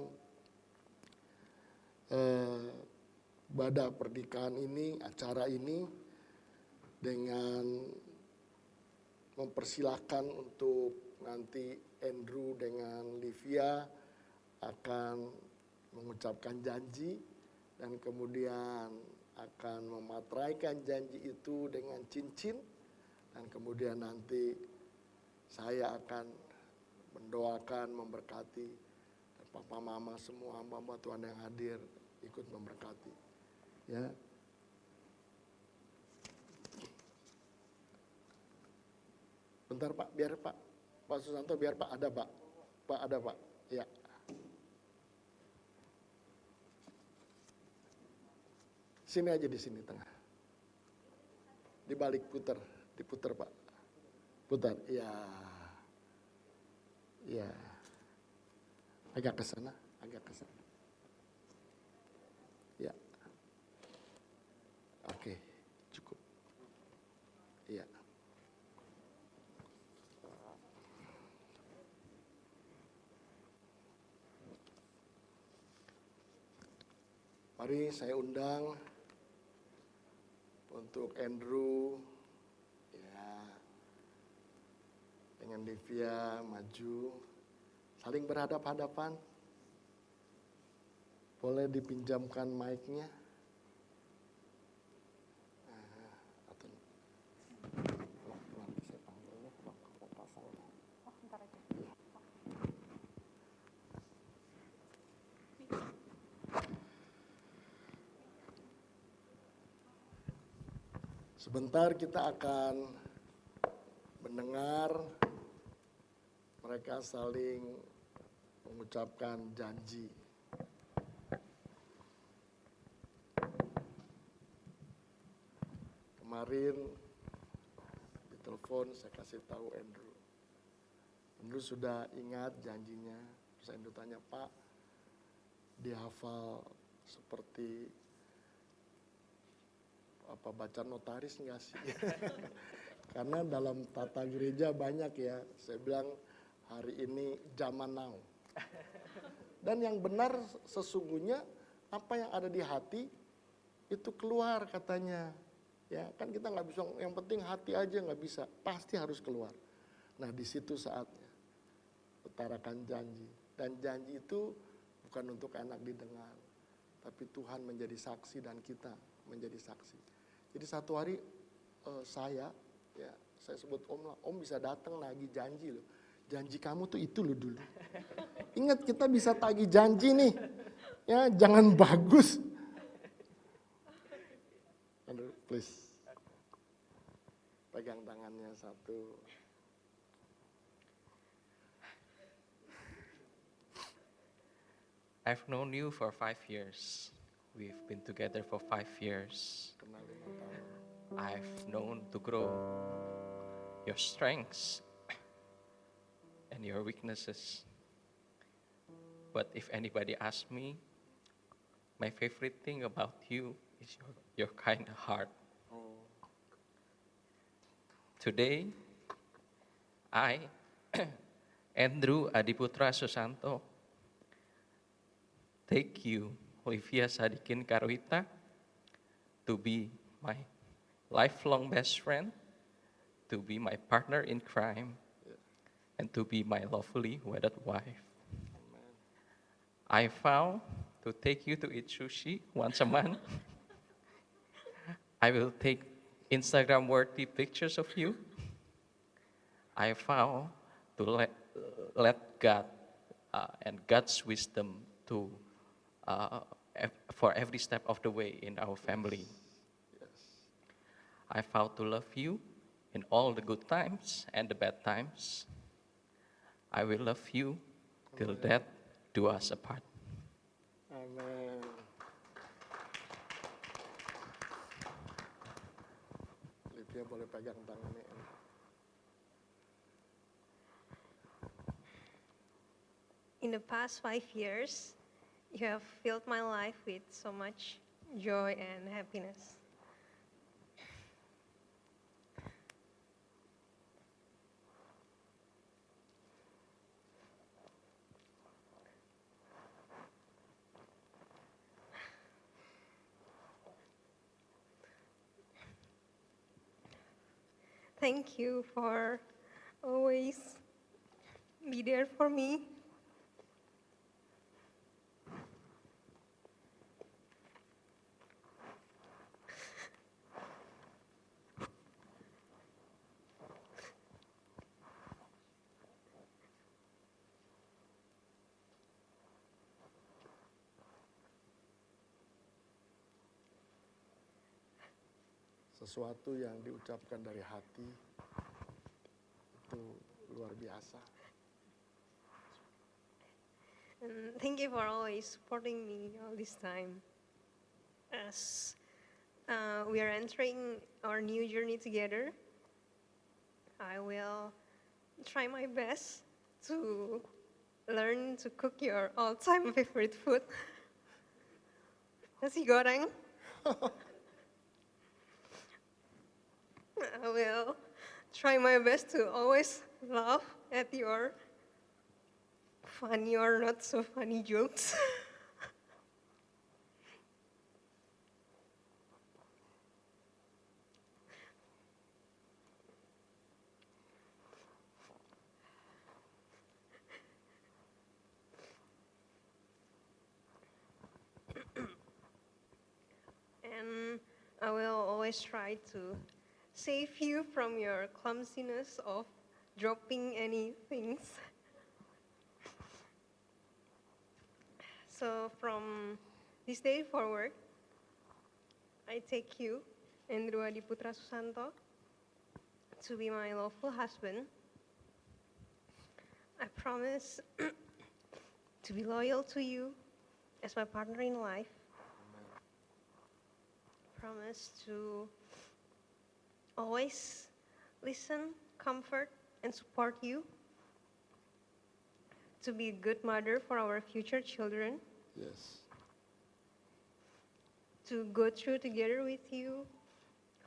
ibadah pernikahan ini, acara ini dengan mempersilahkan untuk nanti Andrew dengan Livia akan mengucapkan janji dan kemudian akan memateraikan janji itu dengan cincin dan kemudian nanti saya akan mendoakan, memberkati dan papa mama semua hamba-hamba Tuhan yang hadir ikut memberkati. Ya. Bentar Pak, biar Pak Susanto biar Pak ada Pak. Pak ada Pak. Ya. Sini aja di sini tengah. Dibalik putar, diputar Pak. Putar, ya. Ya. Agak ke sana, agak ke sana. Ya. Oke, cukup. Ya. Mari saya undang untuk Andrew ya dengan Livia maju saling berhadap-hadapan. Boleh dipinjamkan mic-nya. Atau nanti saya panggilnya kalau pasang. Ntar aja. Sebentar kita akan mendengar mereka saling mengucapkan janji. Kemarin di telepon saya kasih tahu Andrew. Andrew sudah ingat janjinya. Terus Andrew tanya, Pak, dia hafal seperti apa baca notaris enggak sih? Karena dalam tata gereja banyak ya. Saya bilang hari ini zaman now. Dan yang benar sesungguhnya apa yang ada di hati itu keluar katanya. Ya kan kita nggak bisa, yang penting hati aja nggak bisa, pasti harus keluar. Nah di situ saatnya utarakan janji. Dan janji itu bukan untuk enak didengar, tapi Tuhan menjadi saksi dan kita menjadi saksi. Jadi satu hari saya sebut Om lah, Om bisa datang lagi janji loh. Janji kamu tuh itu loh dulu. Ingat kita bisa tagih janji nih, ya jangan bagus. Andrew, please. Pegang tangannya satu. I've known you for 5 years. We've been together for 5 years. Kenal 5 tahun. I've known to grow your strengths and your weaknesses. But if anybody asks me, my favorite thing about you is your kind heart. Today, I, Andrew Adiputra Susanto, take you, Olivia Sadikin Karwita, to be my lifelong best friend, to be my partner in crime, and to be my lawfully wedded wife. I vow to take you to eat sushi once a month. I will take Instagram-worthy pictures of you. I vow to let God and God's wisdom to for every step of the way in our family. I vow to love you in all the good times and the bad times. I will love you till death do us apart. Amin. Olivia boleh pegang tangannya. In the past 5 years, you have filled my life with so much joy and happiness. Thank you for always be there for me. Sesuatu yang diucapkan dari hati itu luar biasa. And thank you for always supporting me all this time. As we are entering our new journey together, I will try my best to learn to cook your all-time favorite food, nasi goreng. I will try my best to always laugh at your funny or not so funny jokes. And I will always try to save you from your clumsiness of dropping any things. So from this day forward, I take you, Andrew Adiputra Susanto, to be my lawful husband. I promise to be loyal to you as my partner in life. Promise to always listen, comfort, and support you. To be a good mother for our future children. Yes. To go through together with you,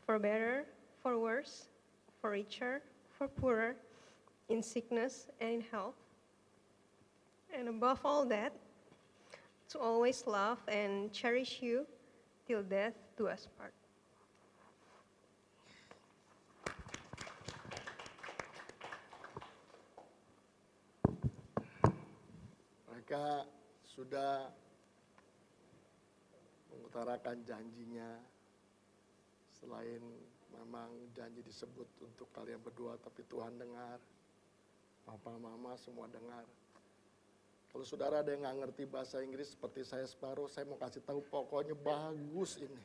for better, for worse, for richer, for poorer, in sickness and in health. And above all that, to always love and cherish you till death do us part. Mereka sudah mengutarakan janjinya, selain memang janji disebut untuk kalian berdua, tapi Tuhan dengar, papa, mama semua dengar. Kalau saudara ada yang nggak ngerti bahasa Inggris seperti saya separuh, saya mau kasih tahu pokoknya bagus ini.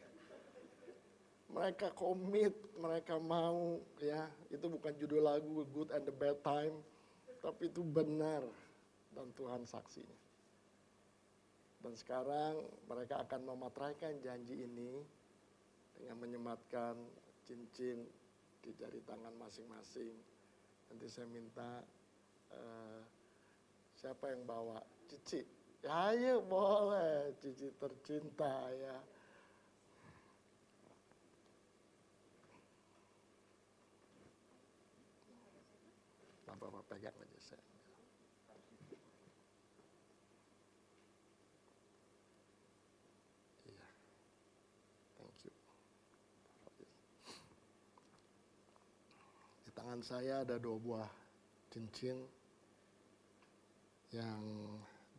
Mereka komit, mereka mau, ya itu bukan judul lagu Good and the Bad Time, tapi itu benar. Dan Tuhan saksinya. Dan sekarang mereka akan memateraikan janji ini dengan menyematkan cincin di jari tangan masing-masing. Nanti saya minta siapa yang bawa? Cici. Ya, ayo boleh, Cici tercinta ya. Bapak pegang aja saya. Iya, thank you. Di tangan saya ada 2 buah cincin yang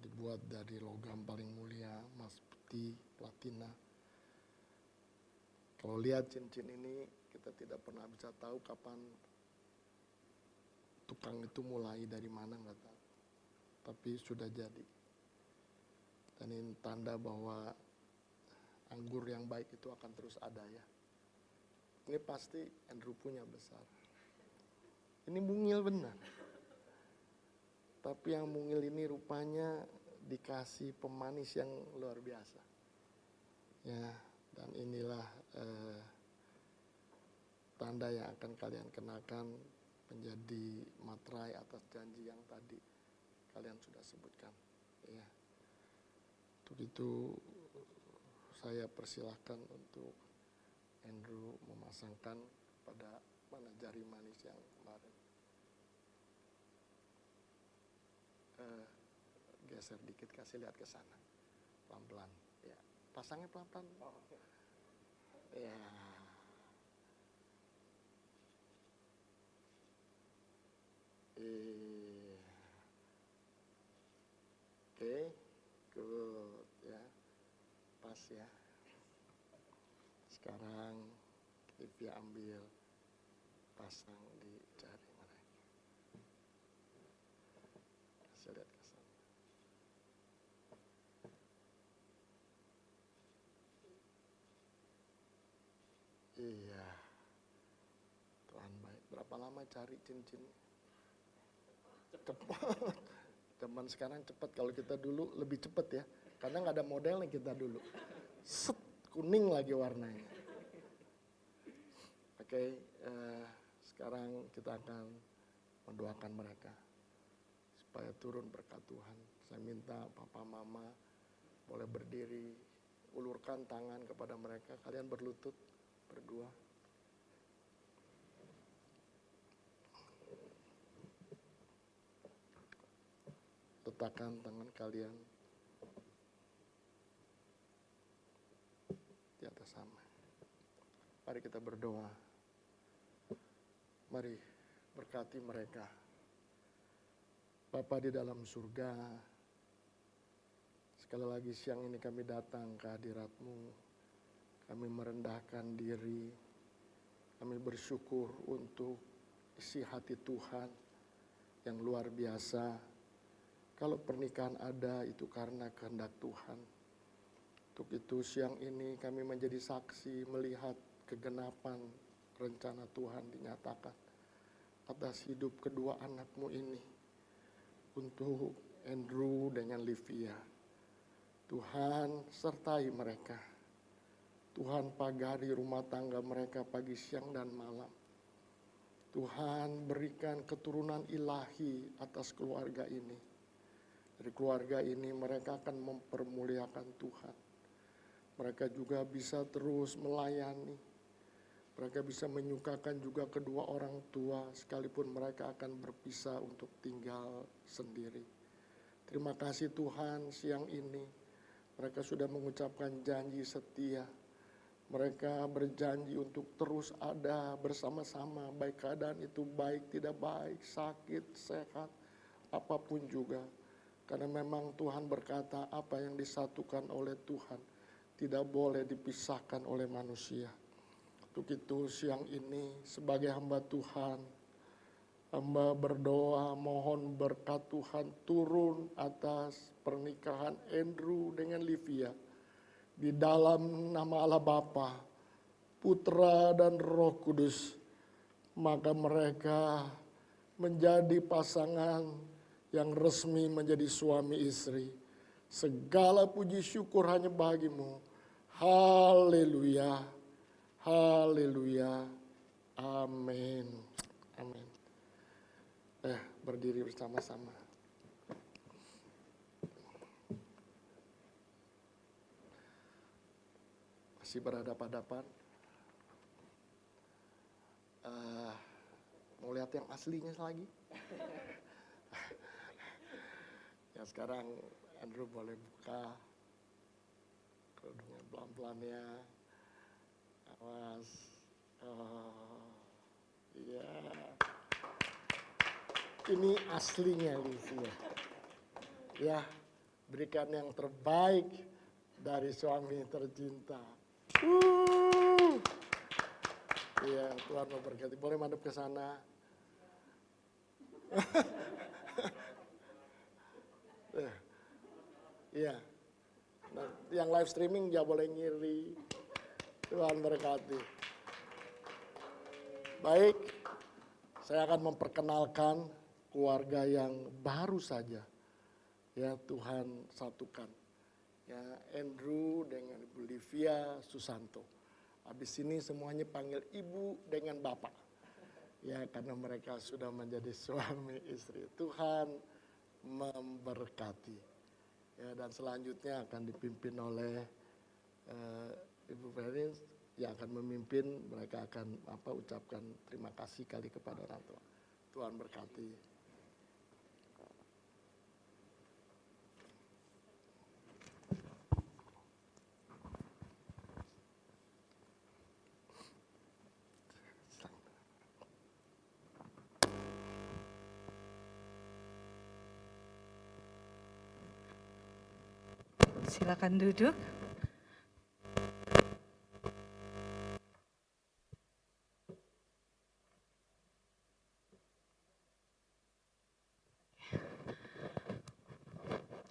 dibuat dari logam paling mulia, emas putih, platina. Kalau lihat cincin ini, kita tidak pernah bisa tahu kapan tukang itu mulai, dari mana nggak tahu. Tapi sudah jadi. Dan ini tanda bahwa anggur yang baik itu akan terus ada ya. Ini pasti Andrew punya besar. Ini mungil benar. Tapi yang mungil ini rupanya dikasih pemanis yang luar biasa. Ya, dan inilah tanda yang akan kalian kenakan menjadi materai atas janji yang tadi kalian sudah sebutkan. Ya. Untuk itu saya persilahkan untuk Andrew memasangkan pada mana jari manis yang kemarin. Geser dikit, kasih lihat ke sana, pelan-pelan. Ya, pasangnya pelan-pelan. Ya. Oke, good ya, pas ya. Sekarang Livia ambil, pasang di jari mereka. Kasih lihat ke sana. Iya, Tuhan baik. Berapa lama cari cincin? Cepat. Zaman sekarang cepat. Kalau kita dulu lebih cepat ya, karena nggak ada modelnya kita dulu. Set, kuning lagi warnanya. Oke, sekarang kita akan mendoakan mereka supaya turun berkat Tuhan. Saya minta papa mama boleh berdiri, ulurkan tangan kepada mereka. Kalian berlutut berdua. Letakkan tangan kalian di atas sama. Mari kita berdoa. Mari berkati mereka. Bapa di dalam surga, sekali lagi siang ini kami datang ke hadirat-Mu. Kami merendahkan diri. Kami bersyukur untuk isi hati Tuhan yang luar biasa. Kalau pernikahan ada, itu karena kehendak Tuhan. Untuk itu siang ini kami menjadi saksi melihat kegenapan rencana Tuhan dinyatakan atas hidup kedua anak-Mu ini. Untuk Andrew dengan Livia. Tuhan sertai mereka. Tuhan pagari rumah tangga mereka pagi, siang, dan malam. Tuhan berikan keturunan ilahi atas keluarga ini. Dari keluarga ini mereka akan mempermuliakan Tuhan. Mereka juga bisa terus melayani. Mereka bisa menyukakan juga kedua orang tua sekalipun mereka akan berpisah untuk tinggal sendiri. Terima kasih Tuhan siang ini. Mereka sudah mengucapkan janji setia. Mereka berjanji untuk terus ada bersama-sama. Baik keadaan itu baik, tidak baik, sakit, sehat, apapun juga. Karena memang Tuhan berkata apa yang disatukan oleh Tuhan tidak boleh dipisahkan oleh manusia. Untuk itu siang ini sebagai hamba Tuhan, hamba berdoa mohon berkat Tuhan turun atas pernikahan Andrew dengan Livia. Di dalam nama Allah Bapa, Putra dan Roh Kudus, maka mereka menjadi pasangan yang resmi menjadi suami istri. Segala puji syukur hanya bagi-Mu. Haleluya, Haleluya. Amin. Amin. Berdiri bersama-sama. Masih berhadapan-hadapan. Mau lihat yang aslinya lagi? Ya sekarang Andrew boleh buka kerudungnya pelan-pelan ya. Awas. Iya. Ini aslinya Lucia. Ya, berikan yang terbaik dari suami tercinta. Iya, Tuhan memberkati. Boleh madep ke sana. Iya. Nah, yang live streaming jangan boleh ngiri. Tuhan berkati. Baik, saya akan memperkenalkan keluarga yang baru saja ya Tuhan satukan. Ya, Andrew dengan Ibu Livia Susanto. Habis ini semuanya panggil ibu dengan bapak. Ya, karena mereka sudah menjadi suami istri. Tuhan memberkati. Ya, dan selanjutnya akan dipimpin oleh Ibu Ferin yang akan memimpin. Mereka akan ucapkan terima kasih kali kepada orang tua. Tuhan berkati. Silakan duduk.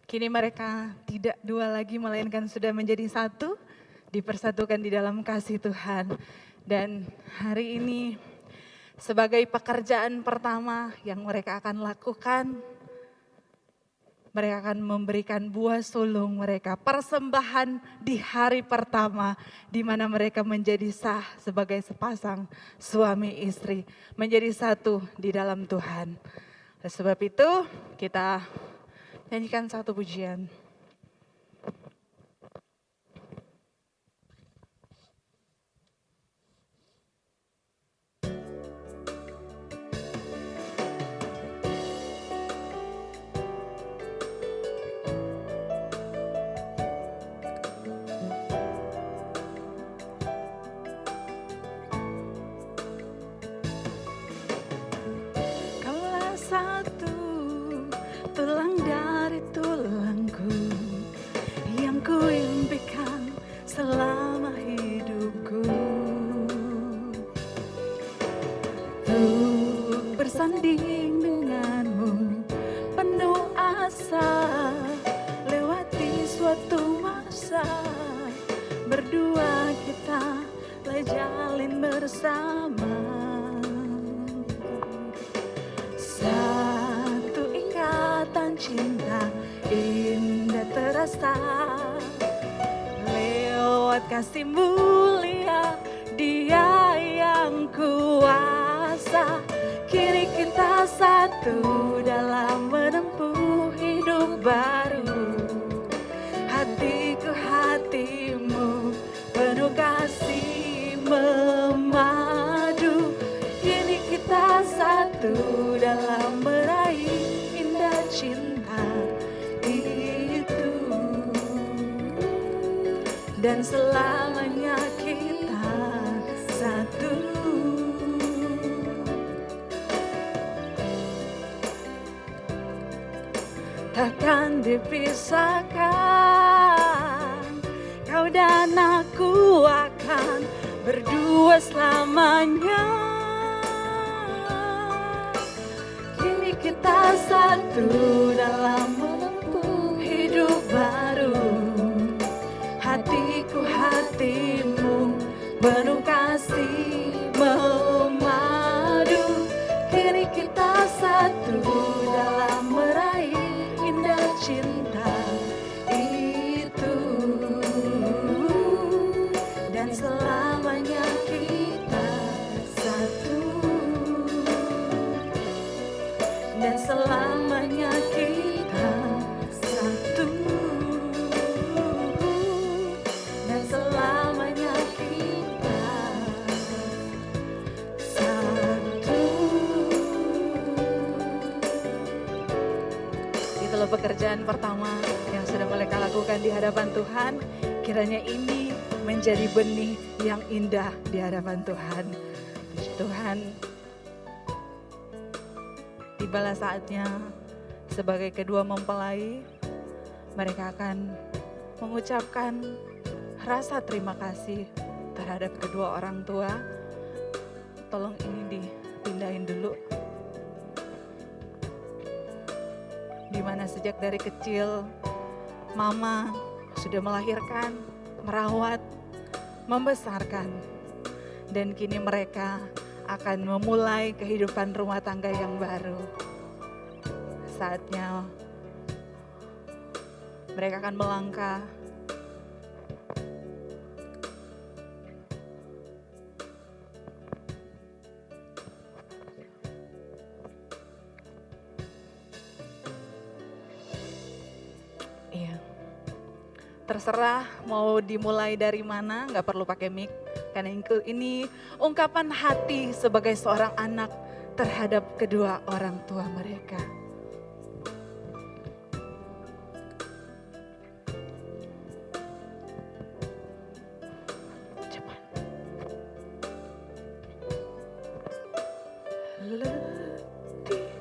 Kini mereka tidak dua lagi melainkan sudah menjadi satu, dipersatukan di dalam kasih Tuhan. Dan hari ini sebagai pekerjaan pertama yang mereka akan lakukan, mereka akan memberikan buah sulung mereka, persembahan di hari pertama di mana mereka menjadi sah sebagai sepasang suami istri, menjadi satu di dalam Tuhan. Oleh sebab itu kita nyanyikan satu pujian. Satu tulang dari tulangku yang ku impikan selama hidupku, untuk bersanding denganmu penuh asa, lewati suatu masa berdua kita telah jalin bersama. Satu ikatan cinta indah terasa, lewat kasih mulia Dia yang kuasa. Kini kita satu dalam menempuh hidup baru. Hatiku hatimu penuh kasih memadu. Kini kita satu dalam meraih indah cinta itu, dan selamanya kita satu. Takkan dipisahkan, kau dan aku akan berdua selamanya. Kita satu dalam menempuh hidup baru. Hatiku hatimu penuh kasih memadu. Kini kita satu dalam meraih indah cinta itu, dan selamanya segala pekerjaan pertama yang sudah mereka lakukan di hadapan Tuhan, kiranya ini menjadi benih yang indah di hadapan Tuhan. Puji Tuhan, tibalah saatnya sebagai kedua mempelai, mereka akan mengucapkan rasa terima kasih terhadap kedua orang tua. Tolong ini dipindahin dulu. Dimana sejak dari kecil mama sudah melahirkan, merawat, membesarkan. Dan kini mereka akan memulai kehidupan rumah tangga yang baru. Saatnya mereka akan melangkah terserah mau dimulai dari mana, nggak perlu pakai mic. Karena ini ungkapan hati sebagai seorang anak terhadap kedua orang tua mereka. Cepat. Letih,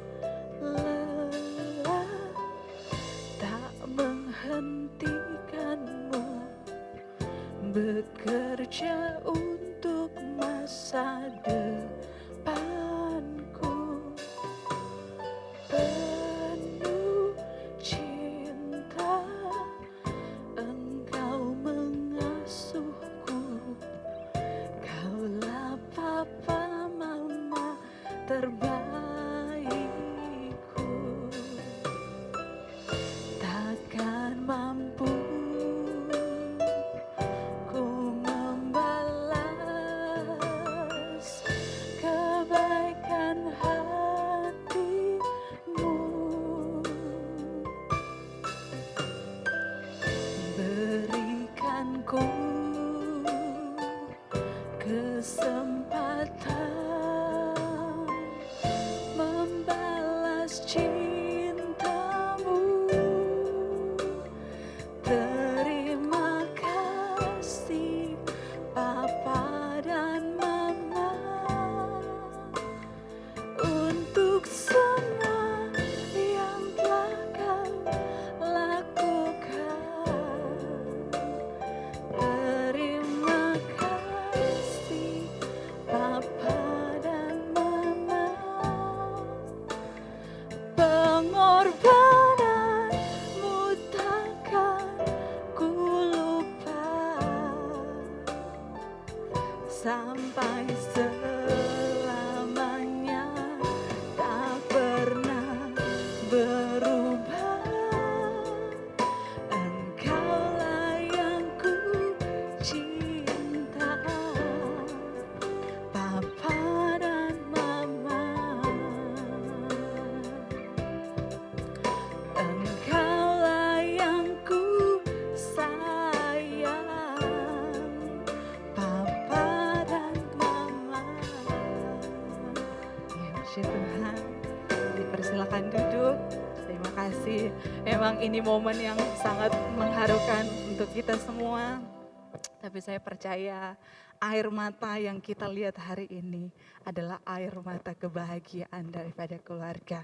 lelah, tak menghentikanmu bekerja untuk masa depanku. Penuh cinta, Engkau mengasuhku. Kaulah papa mama terbaikku. Takkan mampu ku membalas kebaikan hatimu. Berikan ku kesempatan membalas cintamu. Terima kasih Papa dan Mama untuk semua yang telah kau lakukan. Terima kasih Papa dan Mama. Pengorbananmu takkan ku lupa sampai selamanya, tak pernah berubah. Engkaulah yang ku cinta, Papa dan Mama. Engkaulah yang ku sayang, Papa dan Mama. Ya, puji Tuhan. Dipersilakan duduk. Terima kasih. Memang ini momen yang sangat mengharukan untuk kita semua. Tapi saya percaya air mata yang kita lihat hari ini adalah air mata kebahagiaan daripada keluarga.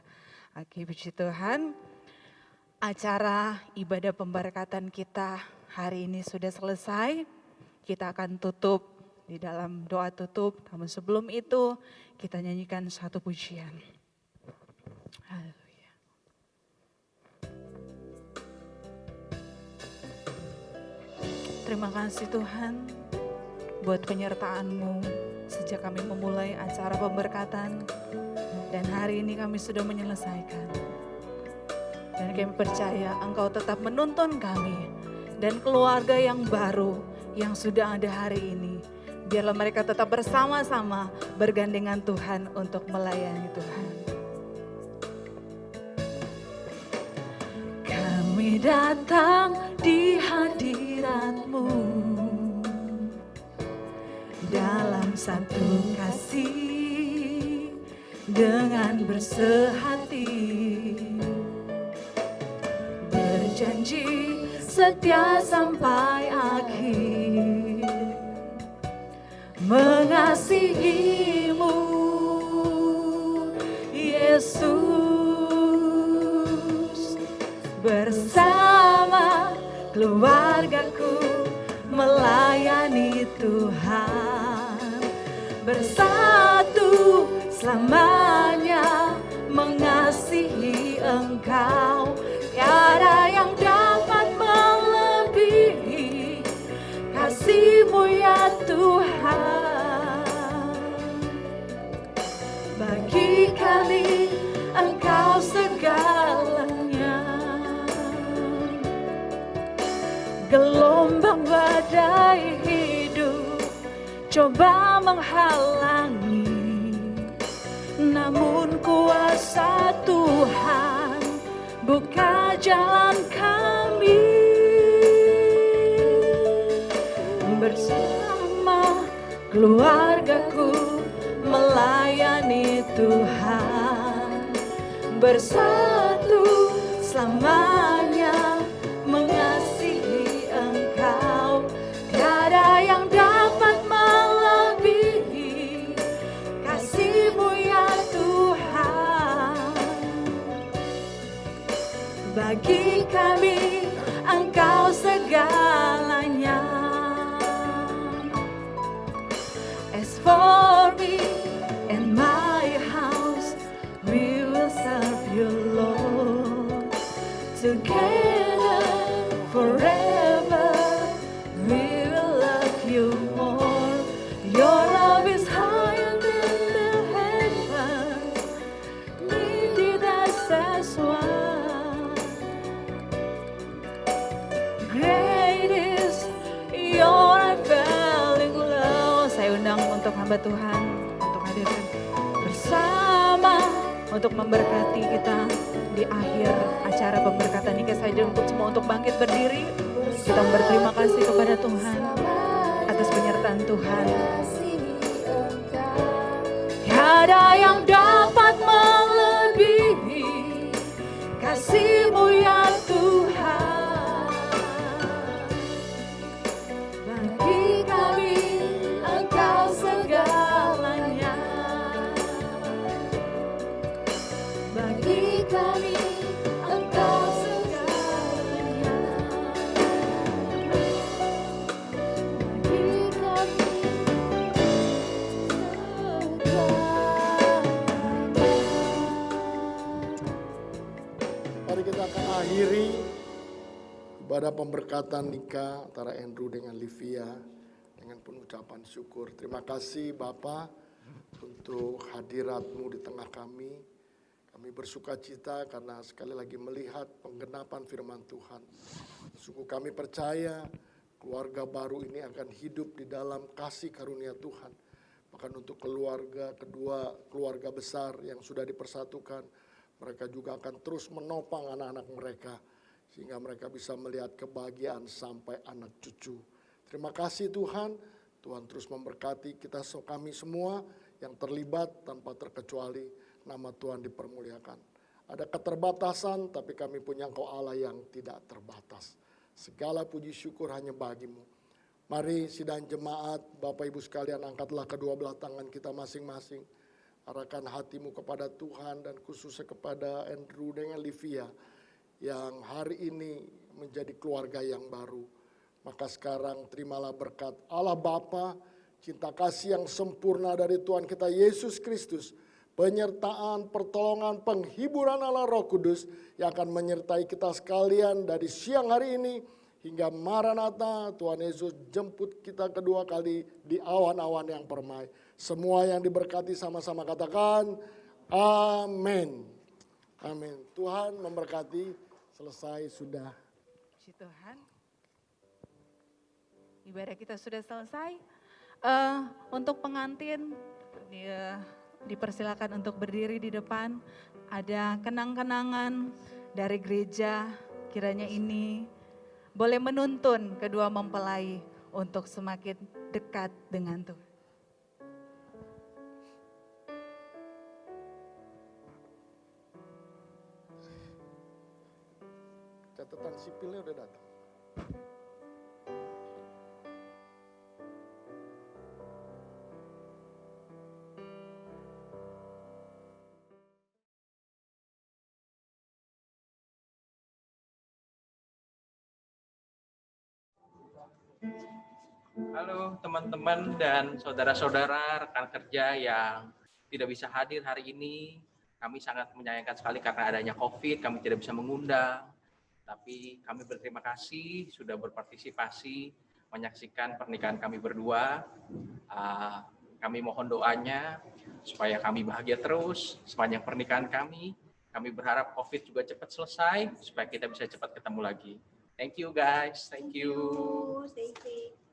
Oke, puji Tuhan. Acara ibadah pemberkatan kita hari ini sudah selesai. Kita akan tutup di dalam doa tutup. Namun sebelum itu kita nyanyikan satu pujian. Haleluya. Terima kasih Tuhan buat penyertaan-Mu sejak kami memulai acara pemberkatan. Dan hari ini kami sudah menyelesaikan. Dan kami percaya Engkau tetap menuntun kami dan keluarga yang baru yang sudah ada hari ini. Biarlah mereka tetap bersama-sama bergandengan Tuhan untuk melayani Tuhan. Kami datang di hadirat-Mu dalam satu kasih dengan bersehati. berjanji setia sampai akhir, mengasihimu Yesus. Bersama keluargaku melayani Tuhan, bersatu selamanya mengasihi Engkau. Tiada yang dapat melebihi kasih-Mu ya Tuhan. Bagi kami Engkau segalanya. Gelombang badai hidup coba menghalangi, namun kuasa Tuhan buka jalan kami. Bersama keluargaku melayani Tuhan, bersatu selamanya mengasihi Engkau. Tiada yang dapat melebihi kasih-Mu ya Tuhan. Bagi kami Engkau segalanya. As for me and my house, we will serve you, Lord. Together forever, we will love you more. Your love is higher than the heavens, needed us as one. Great is your unfailing love. Saya undang untuk hamba Tuhan untuk hadirkan bersama untuk memberkati kita di akhir acara pemberkatan ini. Saya jemput semua untuk bangkit berdiri. Kita berterima kasih kepada Tuhan atas penyertaan Tuhan. Tiada yang dapat melebihi kasih-Mu ya Tuhan. Bagi kami Engkau segalanya. Bagi kami Engkau segalanya. Bagi kami segalanya. Mari kita akan akhiri ibadah pemberkatan nikah antara Andrew dengan Livia dengan pengucapan syukur. Terima kasih Bapa untuk hadirat-Mu di tengah kami. Kami bersuka cita karena sekali lagi melihat penggenapan firman Tuhan. Sungguh kami percaya keluarga baru ini akan hidup di dalam kasih karunia Tuhan. Bahkan untuk kedua keluarga besar yang sudah dipersatukan, mereka juga akan terus menopang anak-anak mereka. Sehingga mereka bisa melihat kebahagiaan sampai anak cucu. Terima kasih Tuhan. Tuhan terus memberkati kita kami semua yang terlibat tanpa terkecuali. Nama Tuhan dipermuliakan. Ada keterbatasan tapi kami punya Engkau Allah yang tidak terbatas. Segala puji syukur hanya bagi-Mu. Mari sidang jemaat, Bapak Ibu sekalian, angkatlah kedua belah tangan kita masing-masing. Arahkan hatimu kepada Tuhan dan khususnya kepada Andrew dengan Livia yang hari ini menjadi keluarga yang baru. Maka sekarang terimalah berkat Allah Bapa, cinta kasih yang sempurna dari Tuhan kita Yesus Kristus, penyertaan, pertolongan, penghiburan Allah Roh Kudus yang akan menyertai kita sekalian dari siang hari ini hingga Maranatha. Tuhan Yesus jemput kita kedua kali di awan-awan yang permai. Semua yang diberkati sama-sama katakan amin. Amin. Tuhan memberkati. Selesai sudah. Puji Tuhan. Ibadah kita sudah selesai. Untuk pengantin dipersilakan untuk berdiri di depan. Ada kenang-kenangan dari gereja, kiranya ini boleh menuntun kedua mempelai untuk semakin dekat dengan Tuhan. Catatan sipilnya udah datang. Halo teman-teman dan saudara-saudara rekan kerja yang tidak bisa hadir hari ini. Kami sangat menyayangkan sekali karena adanya COVID, kami tidak bisa mengundang. Tapi kami berterima kasih sudah berpartisipasi menyaksikan pernikahan kami berdua. Kami mohon doanya supaya kami bahagia terus sepanjang pernikahan kami. Kami berharap COVID juga cepat selesai supaya kita bisa cepat ketemu lagi. Thank you guys, thank you. Stay safe.